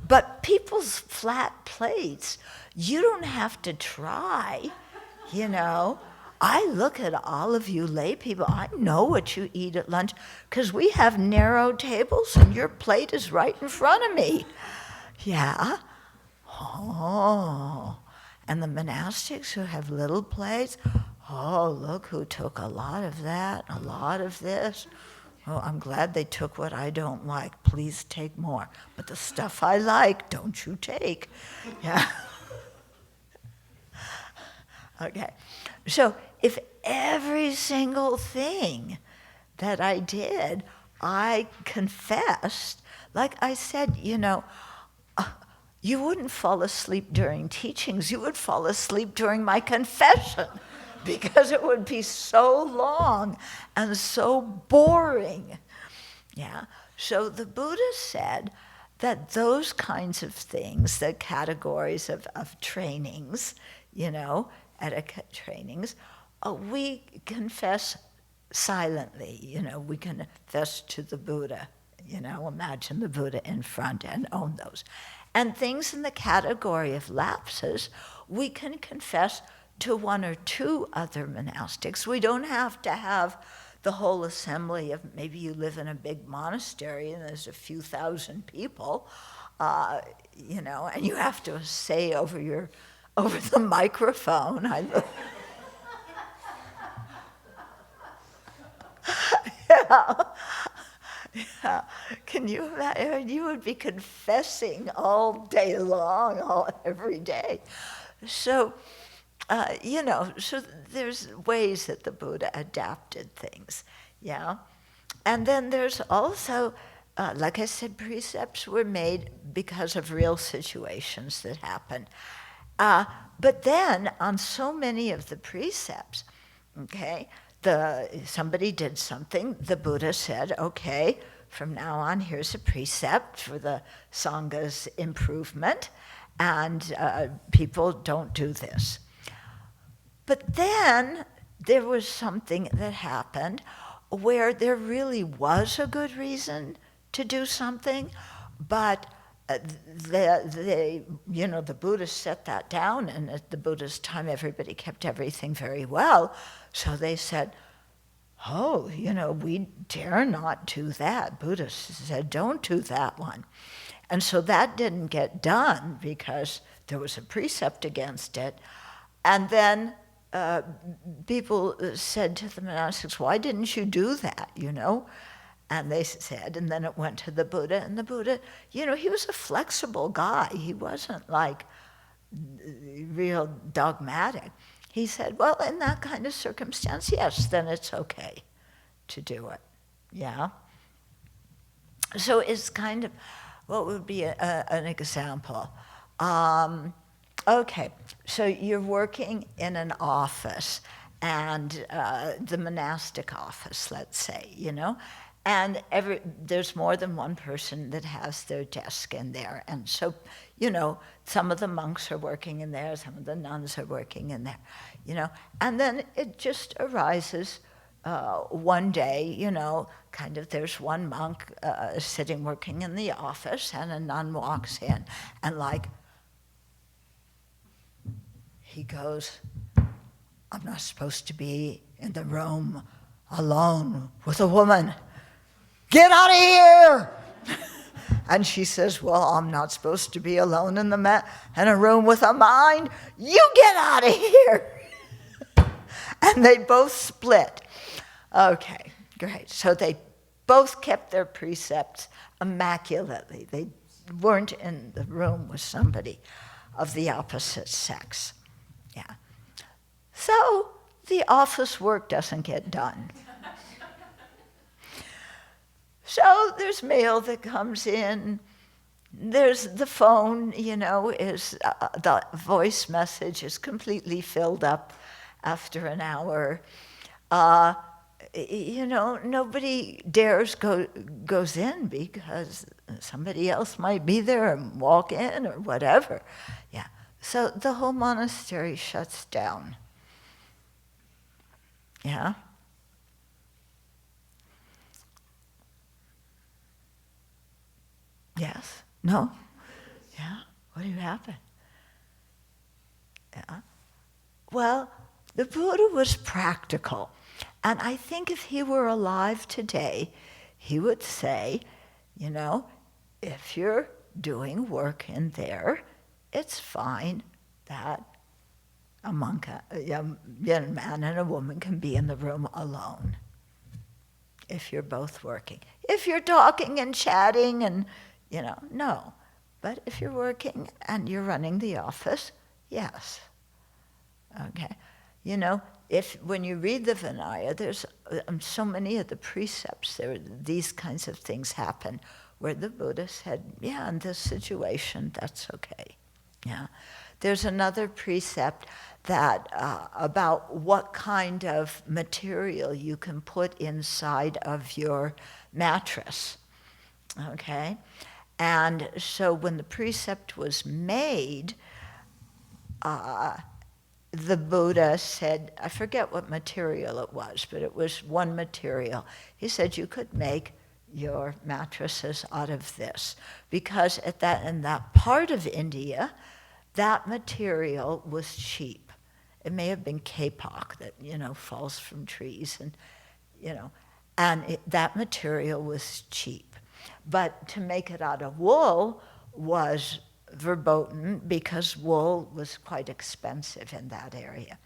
but people's flat plates, you don't have to try, I look at all of you lay people, I know what you eat at lunch, because we have narrow tables and your plate is right in front of me. Yeah? Oh. And the monastics who have little plates, oh, look who took a lot of that, a lot of this. Oh, I'm glad they took what I don't like. Please take more. But the stuff I like, don't you take. Yeah. Okay. So if every single thing that I did, I confessed, like I said, you wouldn't fall asleep during teachings, you would fall asleep during my confession because it would be so long and so boring. Yeah. So the Buddha said that those kinds of things, the categories of trainings, etiquette trainings, we confess silently, we confess to the Buddha, imagine the Buddha in front and own those. And things in the category of lapses, we can confess to one or two other monastics. We don't have to have the whole assembly of, maybe you live in a big monastery and there's a few thousand people, and you have to say over the microphone. Yeah. Can you imagine? You would be confessing all day long, every day. So, so there's ways that the Buddha adapted things, yeah? And then there's also, like I said, precepts were made because of real situations that happened. But then, on so many of the precepts, okay, somebody did something, the Buddha said, okay, from now on, here's a precept for the Sangha's improvement, and people don't do this. But then there was something that happened where there really was a good reason to do something, but the Buddha set that down, and at the Buddha's time, everybody kept everything very well. So they said, oh, we dare not do that. Buddha said, don't do that one. And so that didn't get done because there was a precept against it. And then people said to the monastics, why didn't you do that, you know? And they said, and then it went to the Buddha, and the Buddha, you know, he was a flexible guy. He wasn't like real dogmatic. He said, well, in that kind of circumstance, yes, then it's okay to do it, yeah? So it's kind of, what would be an example? Okay, so you're working in an office, and the monastic office, let's say, you know, and there's more than one person that has their desk in there. And so, you know, some of the monks are working in there, some of the nuns are working in there, you know. And then it just arises one day, you know, kind of there's one monk sitting working in the office, and a nun walks in, and like, he goes, I'm not supposed to be in the room alone with a woman. Get out of here! And she says, well, I'm not supposed to be alone in a room with a mind. You get out of here! And they both split. Okay, great. So they both kept their precepts immaculately. They weren't in the room with somebody of the opposite sex. Yeah. So the office work doesn't get done. So there's mail that comes in. There's the phone, you know, the voice message is completely filled up after an hour. You know, nobody dares goes in because somebody else might be there and walk in or whatever. Yeah. So the whole monastery shuts down. Yeah. Yes? No? Yeah? What do you happen? Yeah. Well, the Buddha was practical. And I think if he were alive today, he would say, you know, if you're doing work in there, it's fine that a monk, a young man and a woman can be in the room alone if you're both working. If you're talking and chatting and, you know, no. But if you're working and you're running the office, yes. Okay. You know, when you read the Vinaya, there's so many of the precepts, these kinds of things happen where the Buddha said, yeah, in this situation, that's okay. Yeah. There's another precept that about what kind of material you can put inside of your mattress. Okay? And so when the precept was made, the Buddha said, I forget what material it was, but it was one material. He said you could make your mattresses out of this, because in that part of India, that material was cheap. It may have been kapok that, you know, falls from trees, and, you know, and that material was cheap. But to make it out of wool was verboten, because wool was quite expensive in that area.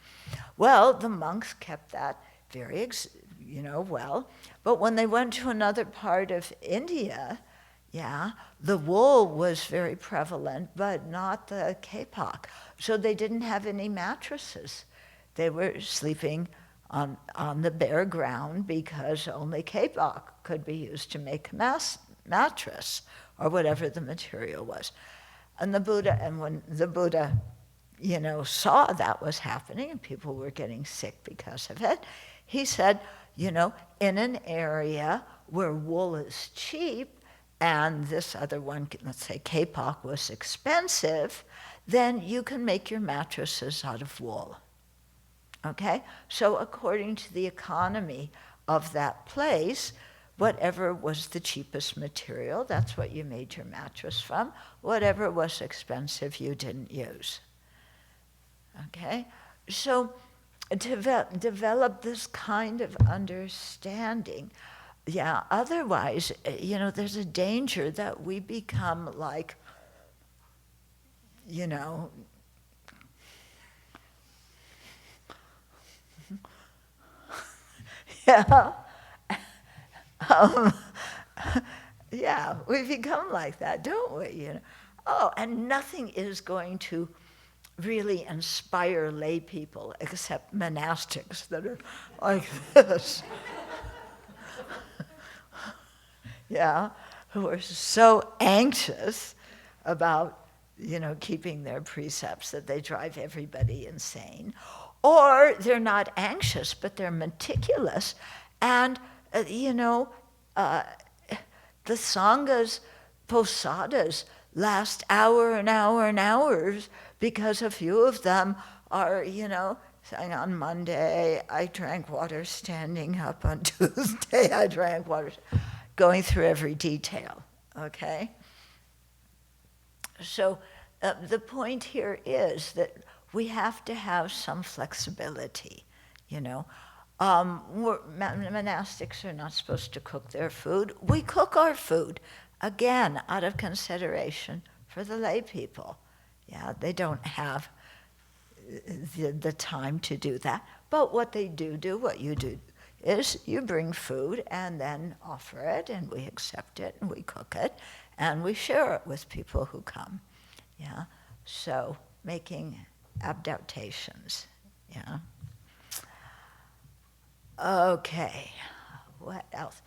Well, the monks kept that very, well. But when they went to another part of India, yeah, the wool was very prevalent, but not the kapok. So they didn't have any mattresses. They were sleeping on the bare ground because only kapok could be used to make a mattress or whatever the material was. And when the Buddha, you know, saw that was happening and people were getting sick because of it, he said, you know, in an area where wool is cheap and this other one, let's say kapok, was expensive, then you can make your mattresses out of wool. Okay? So according to the economy of that place, whatever was the cheapest material, that's what you made your mattress from. Whatever was expensive, you didn't use. Okay? So develop this kind of understanding. Yeah, otherwise, you know, there's a danger that we become like, you know, Yeah. Um, yeah, we become like that, don't we? You know. Oh, and nothing is going to really inspire lay people except monastics that are like this. Yeah, who are so anxious about, keeping their precepts that they drive everybody insane. Or they're not anxious, but they're meticulous. And, the sanghas, posadas, last hour and hour and hours because a few of them are, saying on Monday, I drank water standing up. On Tuesday, I drank water, going through every detail, okay? So the point here is that we have to have some flexibility, monastics are not supposed to cook their food. We cook our food, again, out of consideration for the lay people. Yeah, they don't have the time to do that. But what they do, what you do, is you bring food and then offer it, and we accept it, and we cook it, and we share it with people who come. Yeah, so making adaptations. Yeah. Okay, what else?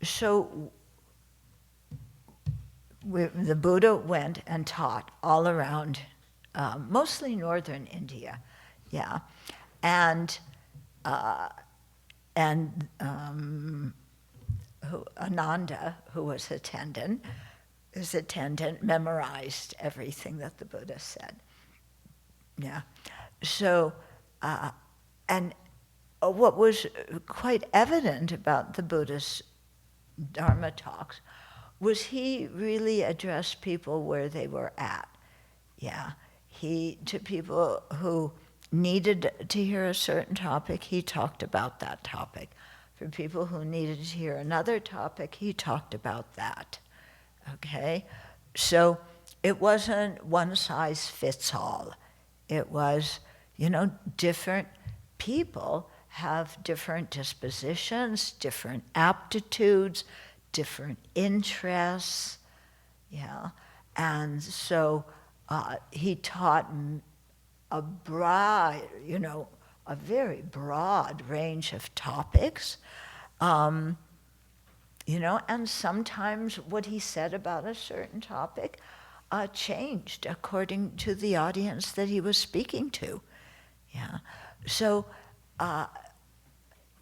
So the Buddha went and taught all around, mostly northern India, yeah, and Ananda, who was his attendant, memorized everything that the Buddha said. Yeah. So, and what was quite evident about the Buddha's Dharma talks was he really addressed people where they were at. Yeah. To people who needed to hear a certain topic, he talked about that topic. For people who needed to hear another topic, he talked about that. Okay? So it wasn't one size fits all. It was, different people have different dispositions, different aptitudes, different interests, yeah. And so he taught a very broad range of topics, and sometimes what he said about a certain topic changed according to the audience that he was speaking to. Yeah. So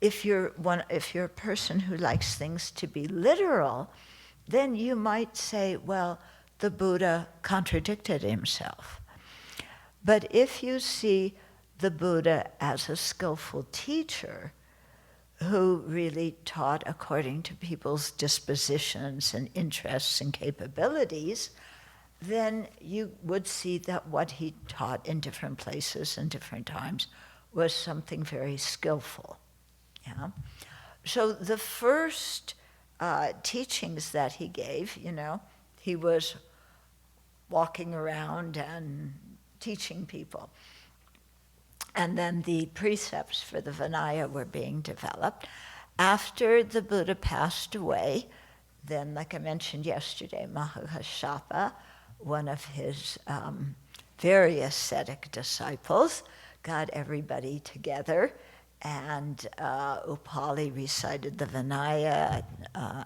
if you're a person who likes things to be literal, then you might say, well, the Buddha contradicted himself. But if you see the Buddha as a skillful teacher who really taught according to people's dispositions and interests and capabilities, then you would see that what he taught in different places and different times was something very skillful. Yeah. So the first teachings that he gave, he was walking around and teaching people. And then the precepts for the Vinaya were being developed. After the Buddha passed away, then, like I mentioned yesterday, Mahakashapa, one of his very ascetic disciples, got everybody together, and Upali recited the Vinaya,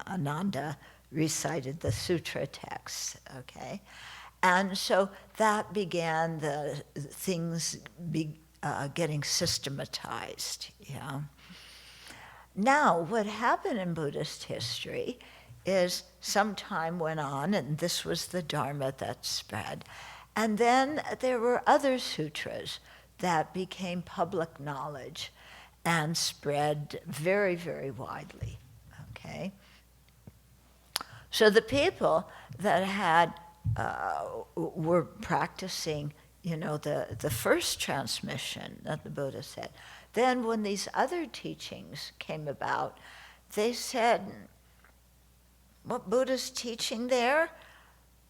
Ananda recited the sutra texts, okay? And so that began the things getting systematized, yeah. Now, what happened in Buddhist history is some time went on, and this was the Dharma that spread. And then there were other sutras that became public knowledge and spread very, very widely, okay? So the people that were practicing, the first transmission that the Buddha said, then when these other teachings came about, they said, what Buddha's teaching there?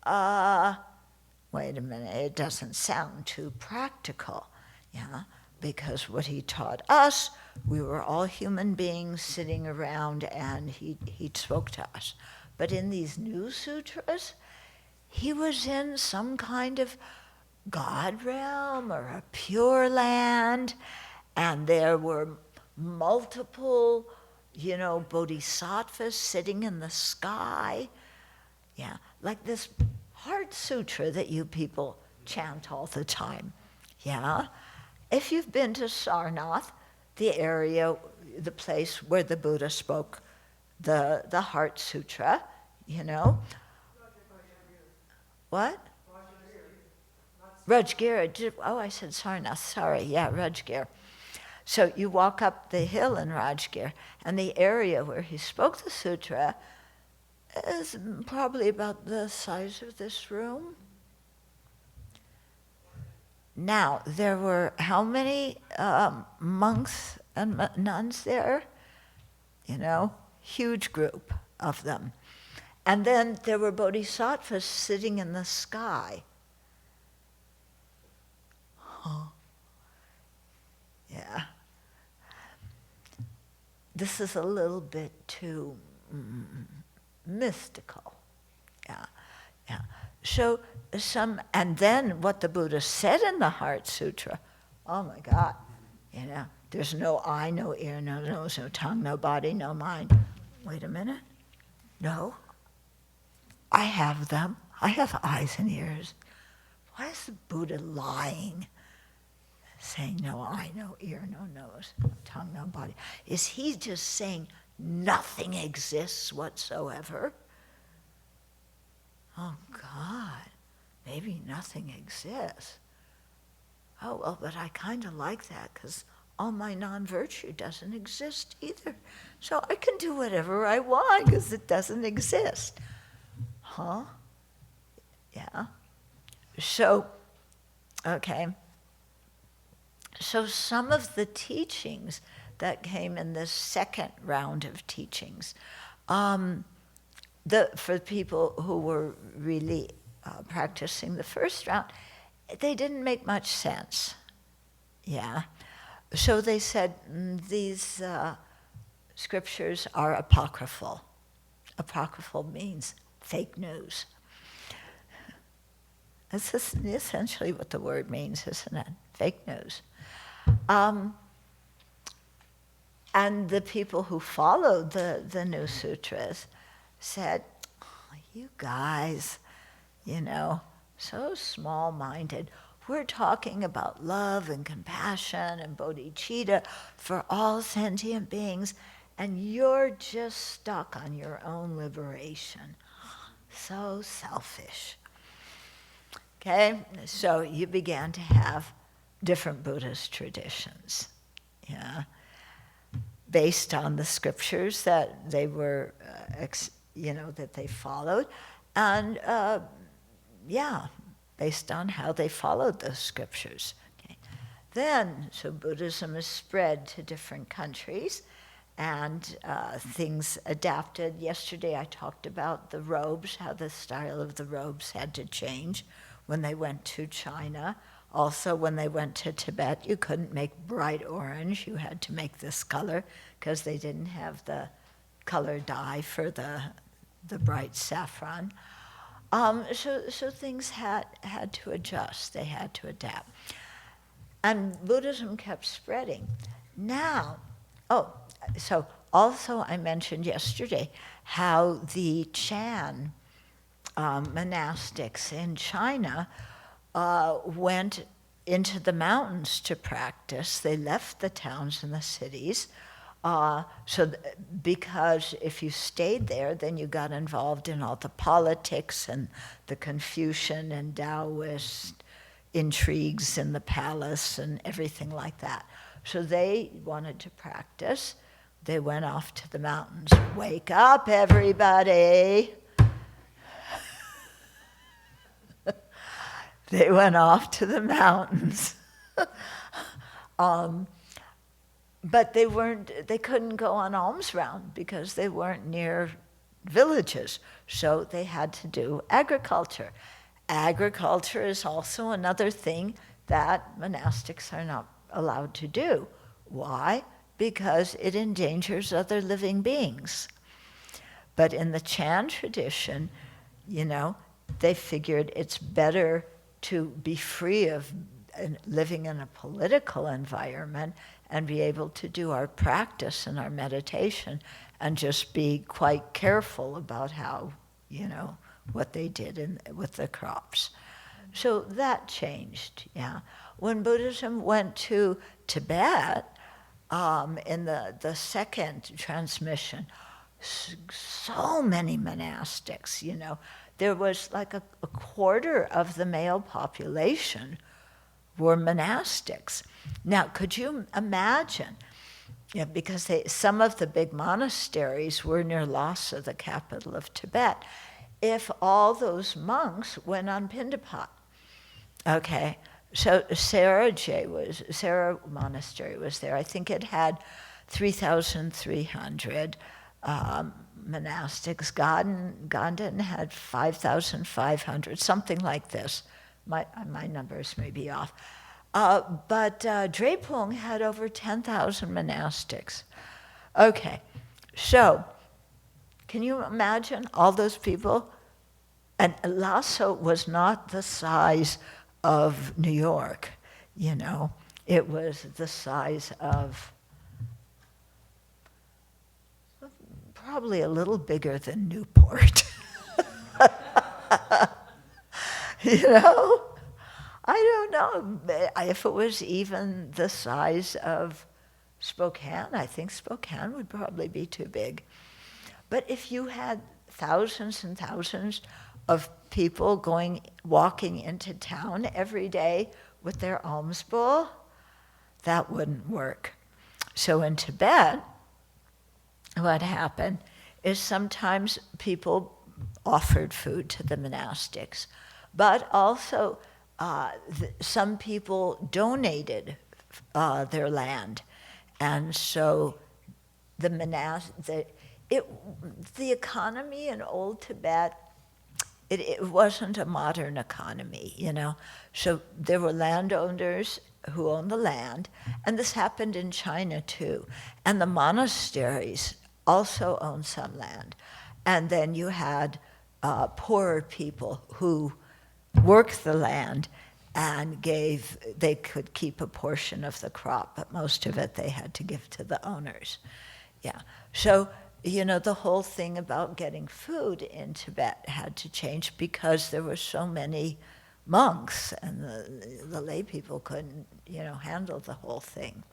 Wait a minute, it doesn't sound too practical. Yeah, because what he taught us, we were all human beings sitting around, and he spoke to us. But in these new sutras, he was in some kind of God realm or a pure land, and there were multiple, bodhisattvas sitting in the sky. Yeah, like this Heart Sutra that you people chant all the time. Yeah, if you've been to Sarnath, the area, the place where the Buddha spoke the Heart Sutra, What? Rajgir. Oh, I said Sarnath. Sorry. Yeah, Rajgir. So you walk up the hill in Rajgir, and the area where he spoke the sutra is probably about the size of this room. Now, there were how many monks and nuns there? Huge group of them. And then there were bodhisattvas sitting in the sky. Huh. Yeah. This is a little bit too mystical. Yeah. So and then what the Buddha said in the Heart Sutra, oh my God, there's no eye, no ear, no nose, no tongue, no body, no mind. Wait a minute. No. I have them. I have eyes and ears. Why is the Buddha lying? Saying no eye, no ear, no nose, no tongue, no body. Is he just saying nothing exists whatsoever? Oh God, maybe nothing exists. Oh well, but I kind of like that because all my non-virtue doesn't exist either. So I can do whatever I want because it doesn't exist. Huh? Yeah. So, okay. So some of the teachings that came in this second round of teachings, for people who were really practicing the first round, they didn't make much sense. Yeah. So they said these scriptures are apocryphal. Apocryphal means fake news. That's essentially what the word means, isn't it? Fake news. And the people who followed the new sutras said, oh, you guys, so small-minded. We're talking about love and compassion and bodhicitta for all sentient beings, and you're just stuck on your own liberation. So selfish. Okay, so you began to have different Buddhist traditions, based on the scriptures that they were, that they followed, and based on how they followed those scriptures. Okay. Then, so Buddhism is spread to different countries, and things adapted. Yesterday I talked about the robes, how the style of the robes had to change when they went to China. Also, when they went to Tibet, you couldn't make bright orange. You had to make this color because they didn't have the color dye for the bright saffron. So things had to adjust. They had to adapt. And Buddhism kept spreading. Now, so also I mentioned yesterday how the Chan monastics in China went into the mountains to practice. They left the towns and the cities. Because if you stayed there, then you got involved in all the politics and the Confucian and Taoist intrigues in the palace and everything like that. So they wanted to practice. They went off to the mountains. Wake up, everybody. They went off to the mountains. But they couldn't go on alms round because they weren't near villages. So they had to do agriculture. Agriculture is also another thing that monastics are not allowed to do. Why? Because it endangers other living beings. But in the Chan tradition, they figured it's better to be free of living in a political environment and be able to do our practice and our meditation and just be quite careful about how, what they did with the crops. So that changed, yeah. When Buddhism went to Tibet, in the second transmission, so many monastics, there was like a quarter of the male population were monastics. Now, could you imagine, because some of the big monasteries were near Lhasa, the capital of Tibet, if all those monks went on Pindapat. Okay, so Sera Monastery was there. I think it had 3,300 monastics. Ganden had 5,500, something like this. My numbers may be off. But Drepung had over 10,000 monastics. Okay, so can you imagine all those people? And Lhasa was not the size of New York, It was the size of probably a little bigger than Newport. I don't know if it was even the size of Spokane. I think Spokane would probably be too big. But if you had thousands and thousands of people walking into town every day with their alms bowl, that wouldn't work. So in Tibet, what happened is sometimes people offered food to the monastics, but also some people donated their land, and so the economy in old Tibet, it wasn't a modern economy, So there were landowners who owned the land, and this happened in China too. And the monasteries also owned some land. And then you had poorer people who worked the land and they could keep a portion of the crop, but most of it they had to give to the owners. Yeah. So, the whole thing about getting food in Tibet had to change because there were so many monks and the lay people couldn't, handle the whole thing.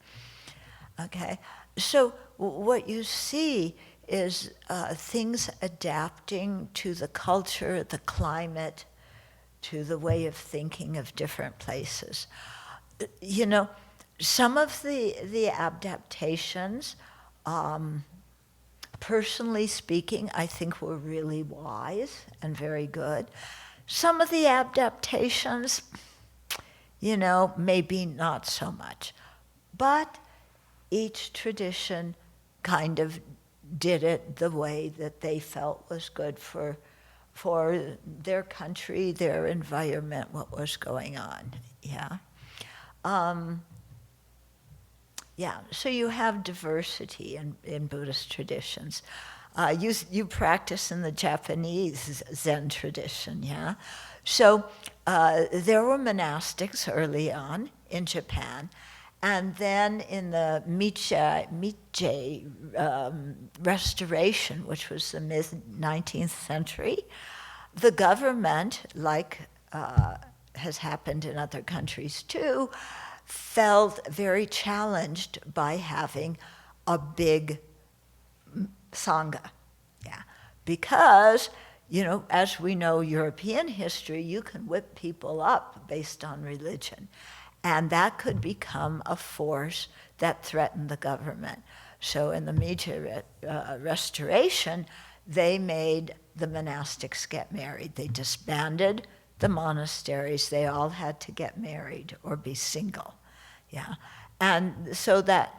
Okay? So what you see is things adapting to the culture, the climate, to the way of thinking of different places. Some of the adaptations, personally speaking, I think were really wise and very good. Some of the adaptations, maybe not so much. But each tradition kind of did it the way that they felt was good for their country, their environment, what was going on. Yeah. So you have diversity in Buddhist traditions. You practice in the Japanese Zen tradition, yeah? So there were monastics early on in Japan, and then in the Meiji Restoration, which was the mid-19th century, the government, like has happened in other countries too, felt very challenged by having a big Sangha. Yeah. Because, as we know, European history, you can whip people up based on religion. And that could become a force that threatened the government. So in the Meiji Restoration, they made the monastics get married. They disbanded the monasteries. They all had to get married or be single. Yeah. And so that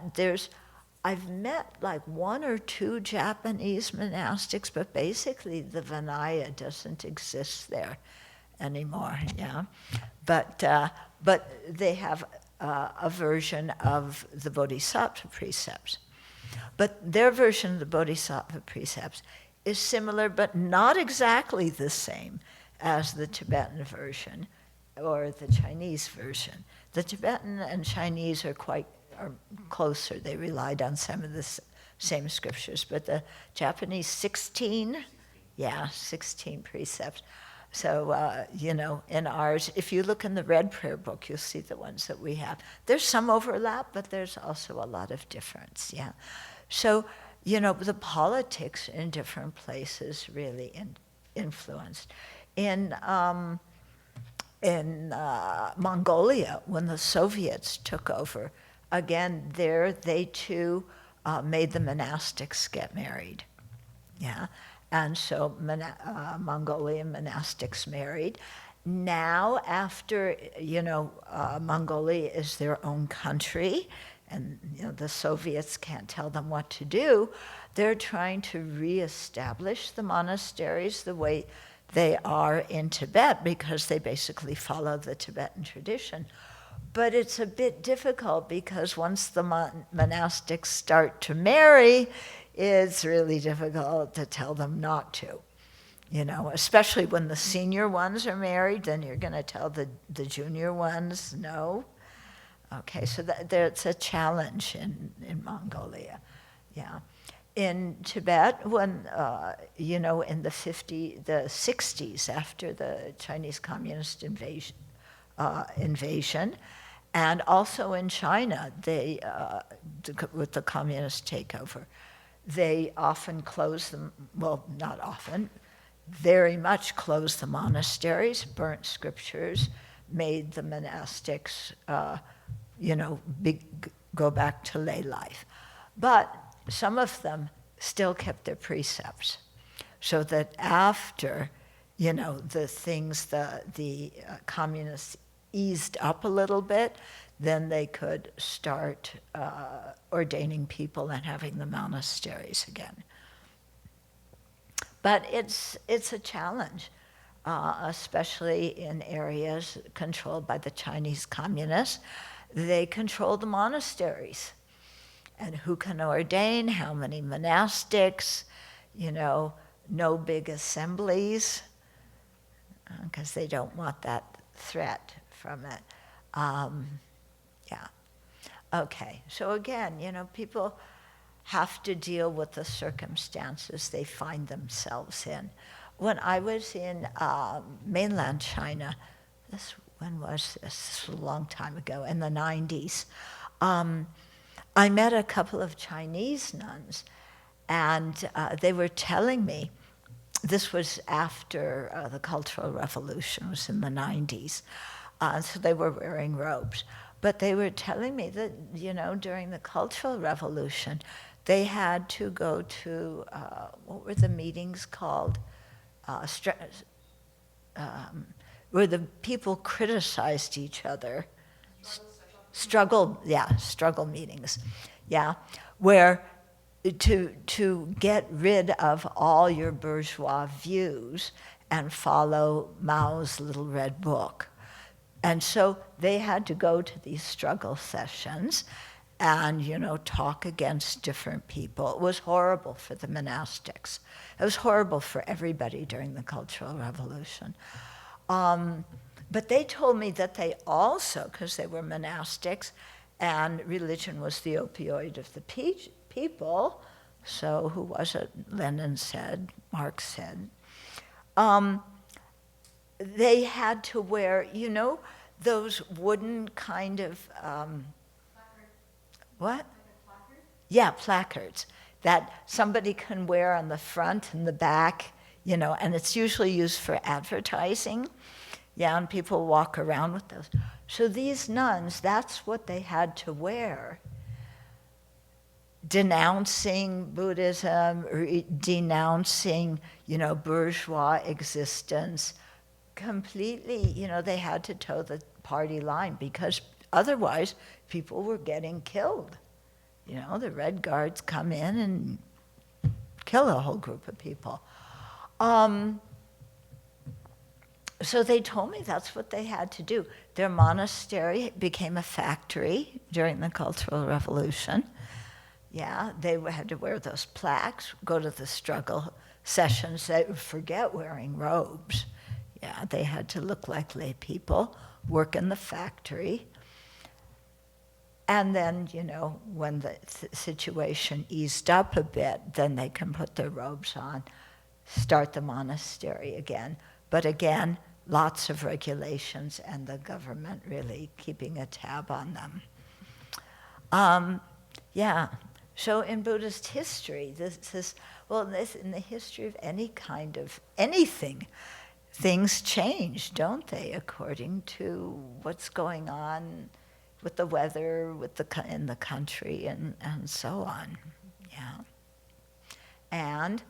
I've met like one or two Japanese monastics, but basically the Vinaya doesn't exist there anymore, yeah. But but they have a version of the Bodhisattva precepts. But their version of the Bodhisattva precepts is similar, but not exactly the same as the Tibetan version or the Chinese version. The Tibetan and Chinese are closer. They relied on some of the same scriptures, but the Japanese 16 precepts. So, in ours, if you look in the Red Prayer Book, you'll see the ones that we have. There's some overlap, but there's also a lot of difference, yeah. So, the politics in different places really influenced. In Mongolia, when the Soviets took over, again, they too made the monastics get married, yeah. And so Mongolian monastics married. Now, after, Mongolia is their own country, and the Soviets can't tell them what to do, they're trying to reestablish the monasteries the way they are in Tibet, because they basically follow the Tibetan tradition. But it's a bit difficult because once the monastics start to marry, it's really difficult to tell them not to, especially when the senior ones are married, then you're going to tell the junior ones no. Okay, so there's a challenge in Mongolia, yeah. In Tibet, when, in the 60s, after the Chinese Communist invasion, and also in China, with the communist takeover, they often closed them, well, not often, very much closed the monasteries, burnt scriptures, made the monastics, go back to lay life. But some of them still kept their precepts, so that after, the things, the communists eased up a little bit, then they could start ordaining people and having the monasteries again. But it's a challenge, especially in areas controlled by the Chinese communists. They control the monasteries. And who can ordain, how many monastics, no big assemblies, because they don't want that threat from it. Yeah. Okay, so again, people have to deal with the circumstances they find themselves in. When I was in mainland China, when was this? This was a long time ago, in the 90s. I met a couple of Chinese nuns, and they were telling me, this was after the Cultural Revolution, was in the 90s, so they were wearing robes. But they were telling me that, during the Cultural Revolution, they had to go to, what were the meetings called? Where the people criticized each other. Struggle meetings, yeah, where to get rid of all your bourgeois views and follow Mao's little red book. And so they had to go to these struggle sessions and, talk against different people. It was horrible for the monastics. It was horrible for everybody during the Cultural Revolution. But they told me that they also, because they were monastics, and religion was the opioid of the people, so who was it? Lenin said, Marx said. They had to wear, those wooden kind of, what? Yeah, placards that somebody can wear on the front and the back, and it's usually used for advertising. Yeah, and people walk around with those. So these nuns, that's what they had to wear. Denouncing Buddhism, denouncing, bourgeois existence. Completely, they had to toe the party line because otherwise people were getting killed. The Red Guards come in and kill a whole group of people. So they told me that's what they had to do. Their monastery became a factory during the Cultural Revolution. Yeah, they had to wear those plaques, go to the struggle sessions. They would forget wearing robes. Yeah, they had to look like lay people, work in the factory. And then, when the situation eased up a bit, then they can put their robes on, start the monastery again. But again, lots of regulations and the government really keeping a tab on them. So in Buddhist history, in the history of any kind of anything, things change, don't they, according to what's going on with the weather, in the country, and so on. Yeah. And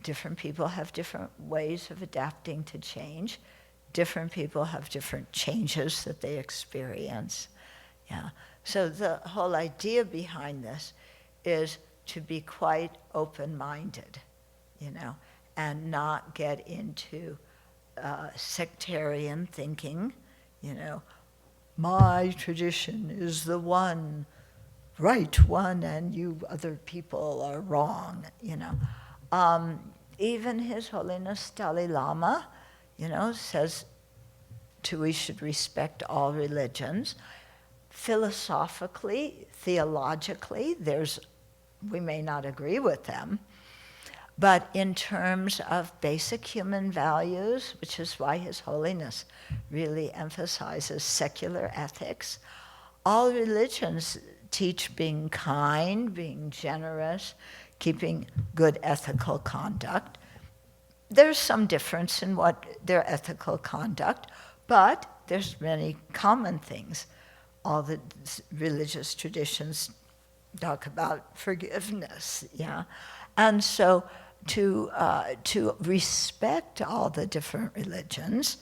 different people have different ways of adapting to change. Different people have different changes that they experience. Yeah. So the whole idea behind this is to be quite open-minded, and not get into sectarian thinking, my tradition is the one, right one, and you other people are wrong, Even His Holiness Dalai Lama, says we should respect all religions. Philosophically, theologically, we may not agree with them, but in terms of basic human values, which is why His Holiness really emphasizes secular ethics, all religions teach being kind, being generous, keeping good ethical conduct. There's some difference in what their ethical conduct, but there's many common things. All the religious traditions talk about forgiveness, yeah? And so to respect all the different religions,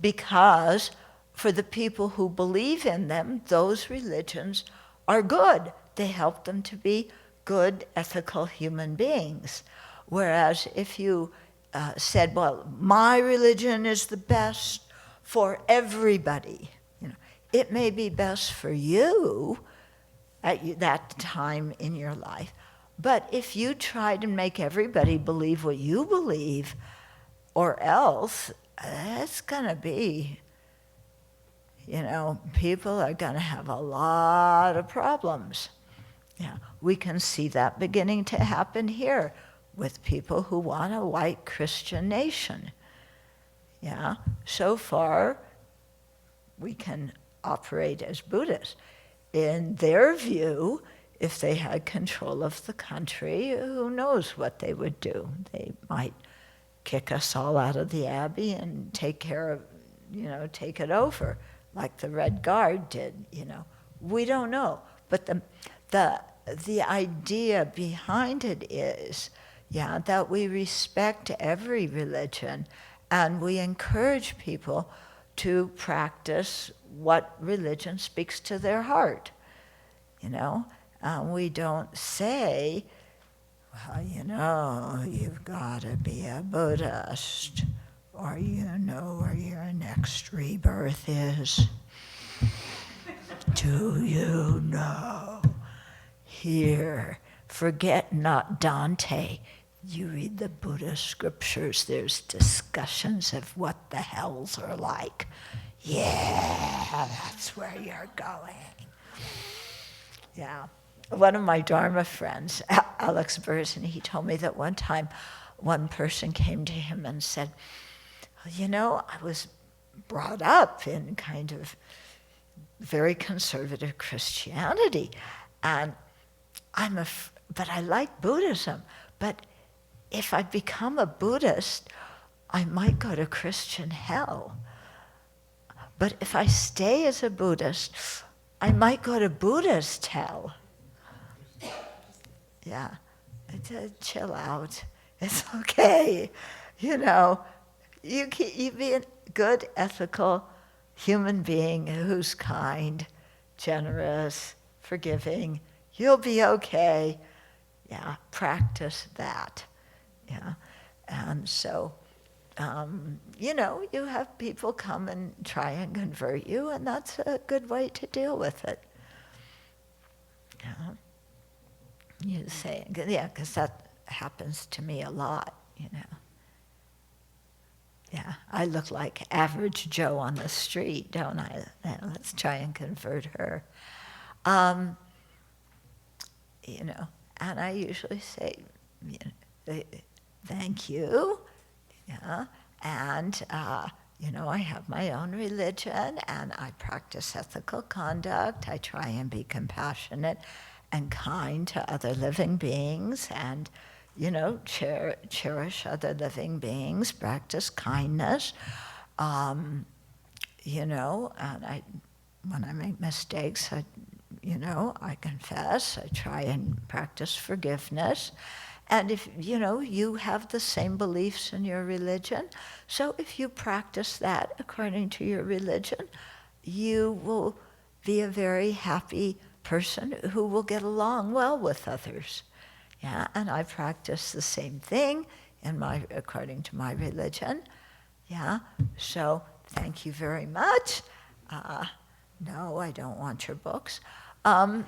because for the people who believe in them, those religions are good. They help them to be good, ethical human beings. Whereas if you said, well, my religion is the best for everybody, it may be best for you at that time in your life, but if you try to make everybody believe what you believe, or else, it's going to be, people are going to have a lot of problems. Yeah, we can see that beginning to happen here with people who want a white Christian nation. Yeah, so far we can operate as Buddhists. In their view, if they had control of the country, who knows what they would do? They might kick us all out of the Abbey and take care of, take it over, like the Red Guard did, We don't know. But the idea behind it is, that we respect every religion and we encourage people to practice what religion speaks to their heart, we don't say, well, you've got to be a Buddhist, or where your next rebirth is. Do you know? Here, forget not Dante. You read the Buddhist scriptures, there's discussions of what the hells are like. Yeah, that's where you're going. Yeah. One of my Dharma friends, Alex Burson, he told me that one time one person came to him and said, I was brought up in kind of very conservative Christianity, and but I like Buddhism, but if I become a Buddhist, I might go to Christian hell. But if I stay as a Buddhist, I might go to Buddhist hell. Yeah, chill out. It's okay. You be a good, ethical human being who's kind, generous, forgiving. You'll be okay. Yeah, practice that. Yeah, and so you have people come and try and convert you, and that's a good way to deal with it. You say, yeah, because that happens to me a lot, Yeah, I look like average Joe on the street, don't I? Let's try and convert her. And I usually say, thank you, and, I have my own religion, and I practice ethical conduct. I try and be compassionate and kind to other living beings, and, cherish other living beings, practice kindness, and when I make mistakes, I confess, I try and practice forgiveness. And if, you have the same beliefs in your religion, so if you practice that according to your religion, you will be a very happy person who will get along well with others. Yeah, and I practice the same thing according to my religion. Yeah, so thank you very much. No, I don't want your books. But,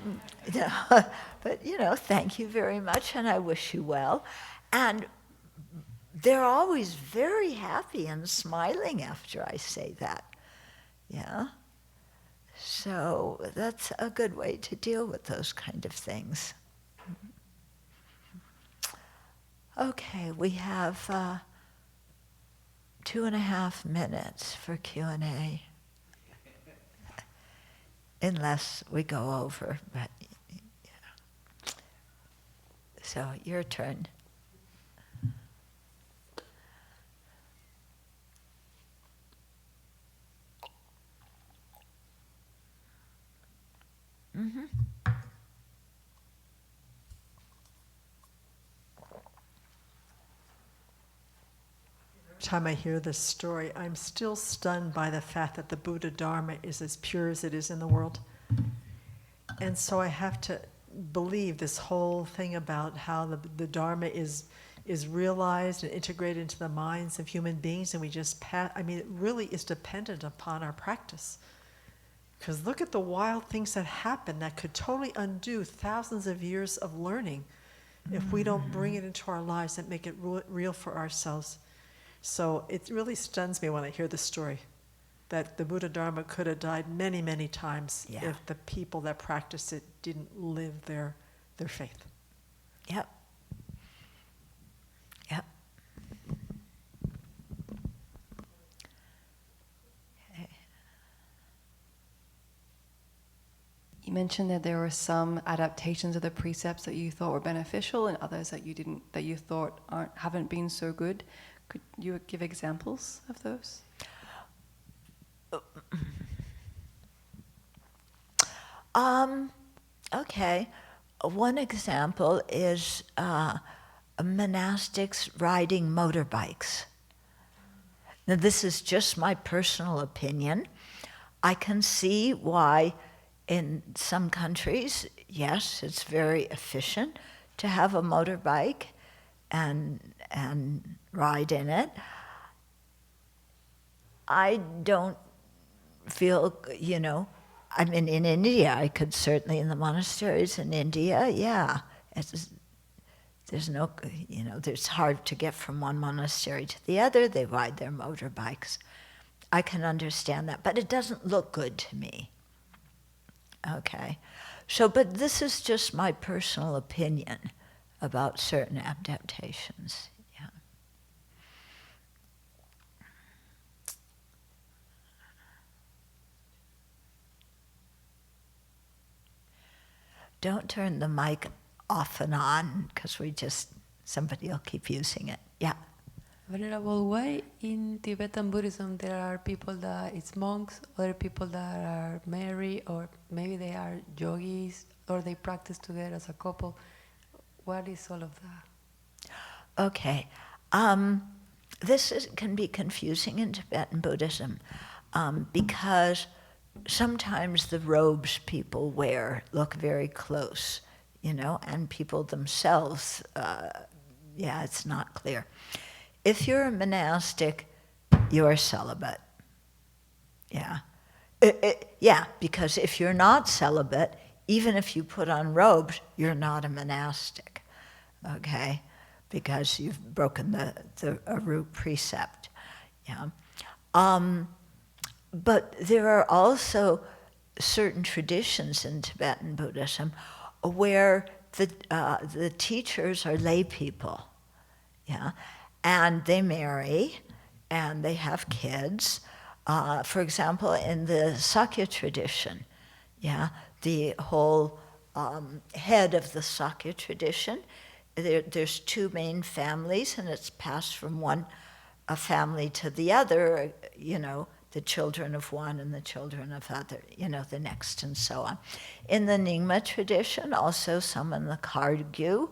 thank you very much, and I wish you well. And they're always very happy and smiling after I say that. Yeah? So that's a good way to deal with those kind of things. Okay, we have 2.5 minutes for Q&A. Unless we go over, but So your turn. Mm-hmm. Every time I hear this story, I'm still stunned by the fact that the Buddha Dharma is as pure as it is in the world. And so I have to believe this whole thing about how the Dharma is realized and integrated into the minds of human beings, and we just it really is dependent upon our practice. Because look at the wild things that happen that could totally undo thousands of years of learning if we don't bring it into our lives and make it real for ourselves. So it really stuns me when I hear this story, that the Buddha Dharma could have died many, many times if the people that practice it didn't live their faith. Yep. Yep. Okay. You mentioned that there were some adaptations of the precepts that you thought were beneficial and others that you thought haven't been so good. Could you give examples of those? Okay. One example is monastics riding motorbikes. Now, this is just my personal opinion. I can see why in some countries, yes, it's very efficient to have a motorbike and ride in it. I don't feel, in India, I could certainly, in the monasteries in India, it's hard to get from one monastery to the other. They ride their motorbikes. I can understand that, but it doesn't look good to me. Okay. So, but this is just my personal opinion about certain adaptations. Yeah. Don't turn the mic off and on, because somebody will keep using it. Yeah. Venerable, why in Tibetan Buddhism there are people that it's monks, other people that are married, or maybe they are yogis, or they practice together as a couple? What is all of that? Okay. This can be confusing in Tibetan Buddhism because sometimes the robes people wear look very close, and people themselves, it's not clear. if you're a monastic, you're celibate. Yeah. Yeah, because if you're not celibate, even if you put on robes, you're not a monastic, okay? Because you've broken a root precept, yeah. But there are also certain traditions in Tibetan Buddhism where the teachers are lay people, yeah, and they marry and they have kids. For example, in the Sakya tradition, yeah, the whole head of the Sakya tradition, there's two main families, and it's passed from a family to the other, you know, the children of one and the children of other, you know, the next, and so on. In the Nyingma tradition, also some in the Kagyu,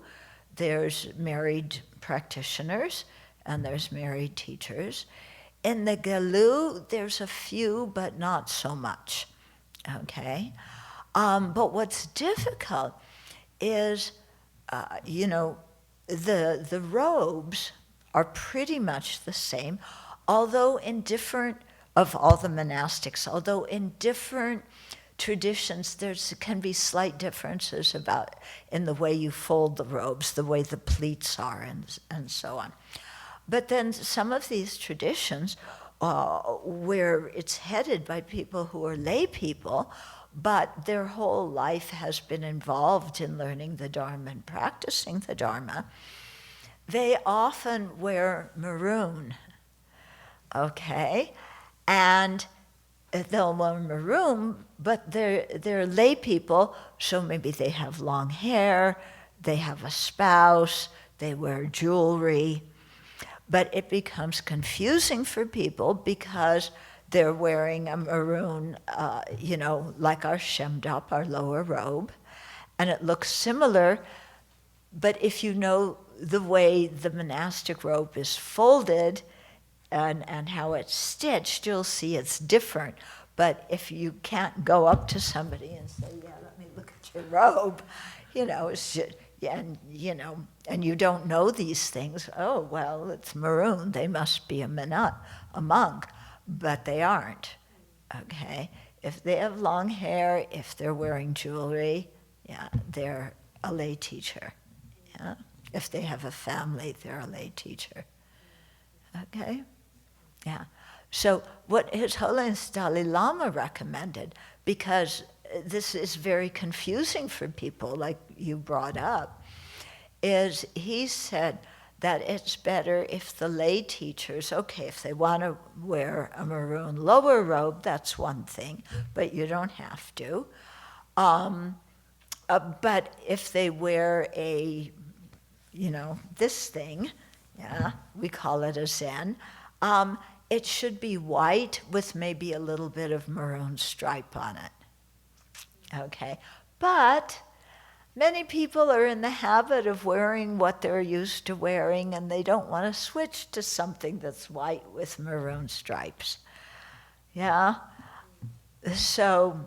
there's married practitioners and there's married teachers. In the Galu, there's a few, but not so much, okay? But what's difficult is, you know, the robes are pretty much the same, although in different, of all the monastics, although in different traditions there can be slight differences about in the way you fold the robes, the way the pleats are, and so on. But then some of these traditions, where it's headed by people who are lay people, but their whole life has been involved in learning the Dharma and practicing the Dharma, they often wear maroon, okay? And they'll wear maroon, but they're lay people, so maybe they have long hair, they have a spouse, they wear jewelry. But it becomes confusing for people because they're wearing a maroon, you know, like our shemdap, our lower robe, and it looks similar, but if you know the way the monastic robe is folded and how it's stitched, you'll see it's different. But if you can't go up to somebody and say, yeah, let me look at your robe, you know, it's just, and you know, and you don't know these things. Oh, well, it's maroon. They must be a monk, but they aren't. Okay, if they have long hair, if they're wearing jewelry, yeah, they're a lay teacher. Yeah, if they have a family, they're a lay teacher. Okay, yeah. So what His Holiness Dalai Lama recommended, because this is very confusing for people, like you brought up, is he said that it's better if the lay teachers, okay, if they want to wear a maroon lower robe, that's one thing, but you don't have to. But if they wear a, you know, this thing, yeah, we call it a zen, it should be white with maybe a little bit of maroon stripe on it. Okay, but many people are in the habit of wearing what they're used to wearing, and they don't want to switch to something that's white with maroon stripes. Yeah, so,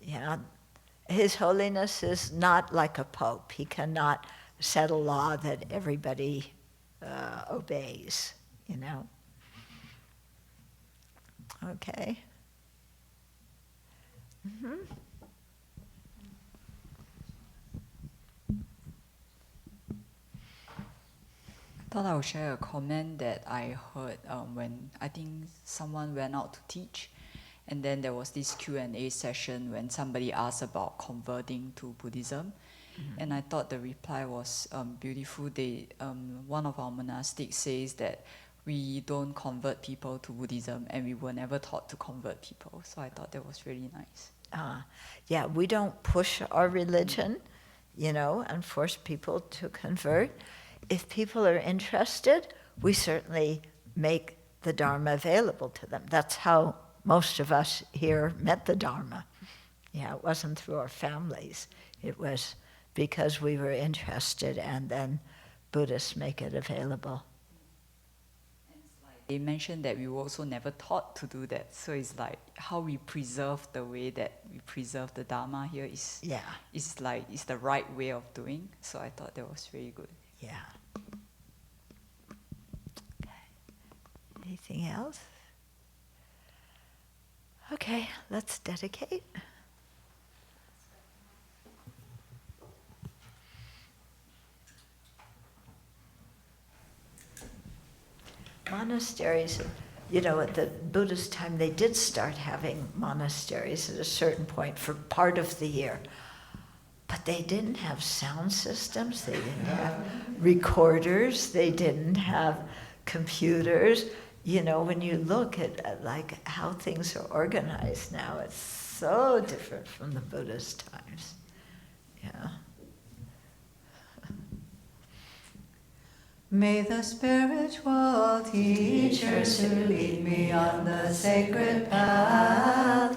yeah, His Holiness is not like a pope. He cannot set a law that everybody obeys, you know. Okay. Mm-hmm. Thought I would share a comment that I heard when I think someone went out to teach, and then there was this Q&A session when somebody asked about converting to Buddhism, and I thought the reply was beautiful. One of our monastics says that we don't convert people to Buddhism, and we were never taught to convert people. So I thought that was really nice. Yeah, we don't push our religion, you know, and force people to convert. If people are interested, we certainly make the Dharma available to them. That's how most of us here met the Dharma. Yeah, it wasn't through our families. It was because we were interested, and then Buddhists make it available. They mentioned that we were also never taught to do that. So it's like how we preserve the way that we preserve the Dharma here is the right way of doing. So I thought that was really good. Yeah. Anything else? Okay, let's dedicate. Monasteries, at the Buddha's time, they did start having monasteries at a certain point for part of the year. But they didn't have sound systems, they didn't have recorders, they didn't have computers. When you look at like how things are organized now, it's so different from the Buddha's times. Yeah. May the spiritual teachers who lead me on the sacred path,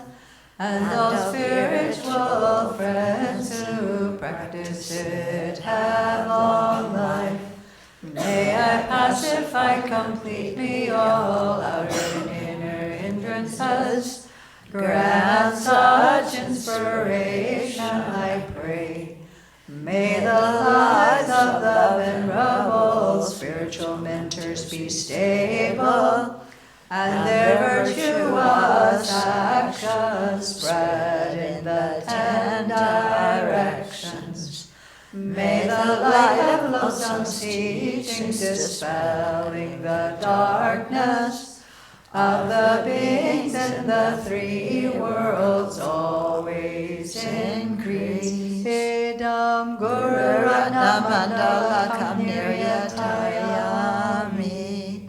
and those spiritual friends who practice it have long life. May I pacify completely all outer and inner hindrances. Grant such inspiration, I pray. May the lives of the venerable spiritual mentors be stable, and their virtuous actions spread in the 10 directions. May the light of wholesome teachings dispelling the darkness of the beings in the 3 worlds always increase. Idam Guru Ratna Mandalakam Niryatayami.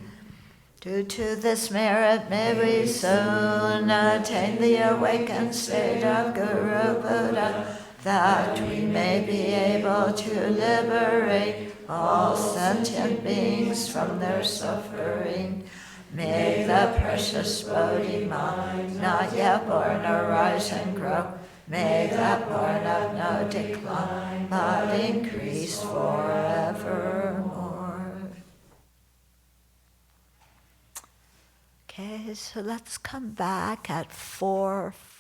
Due to this merit, may we soon attain the awakened state of Guru Buddha, that we may be able to liberate all sentient beings from their suffering. May the precious Bodhi mind, not yet born, arise and grow. May that born of no decline, but increase forevermore. Okay, so let's come back at 4:40.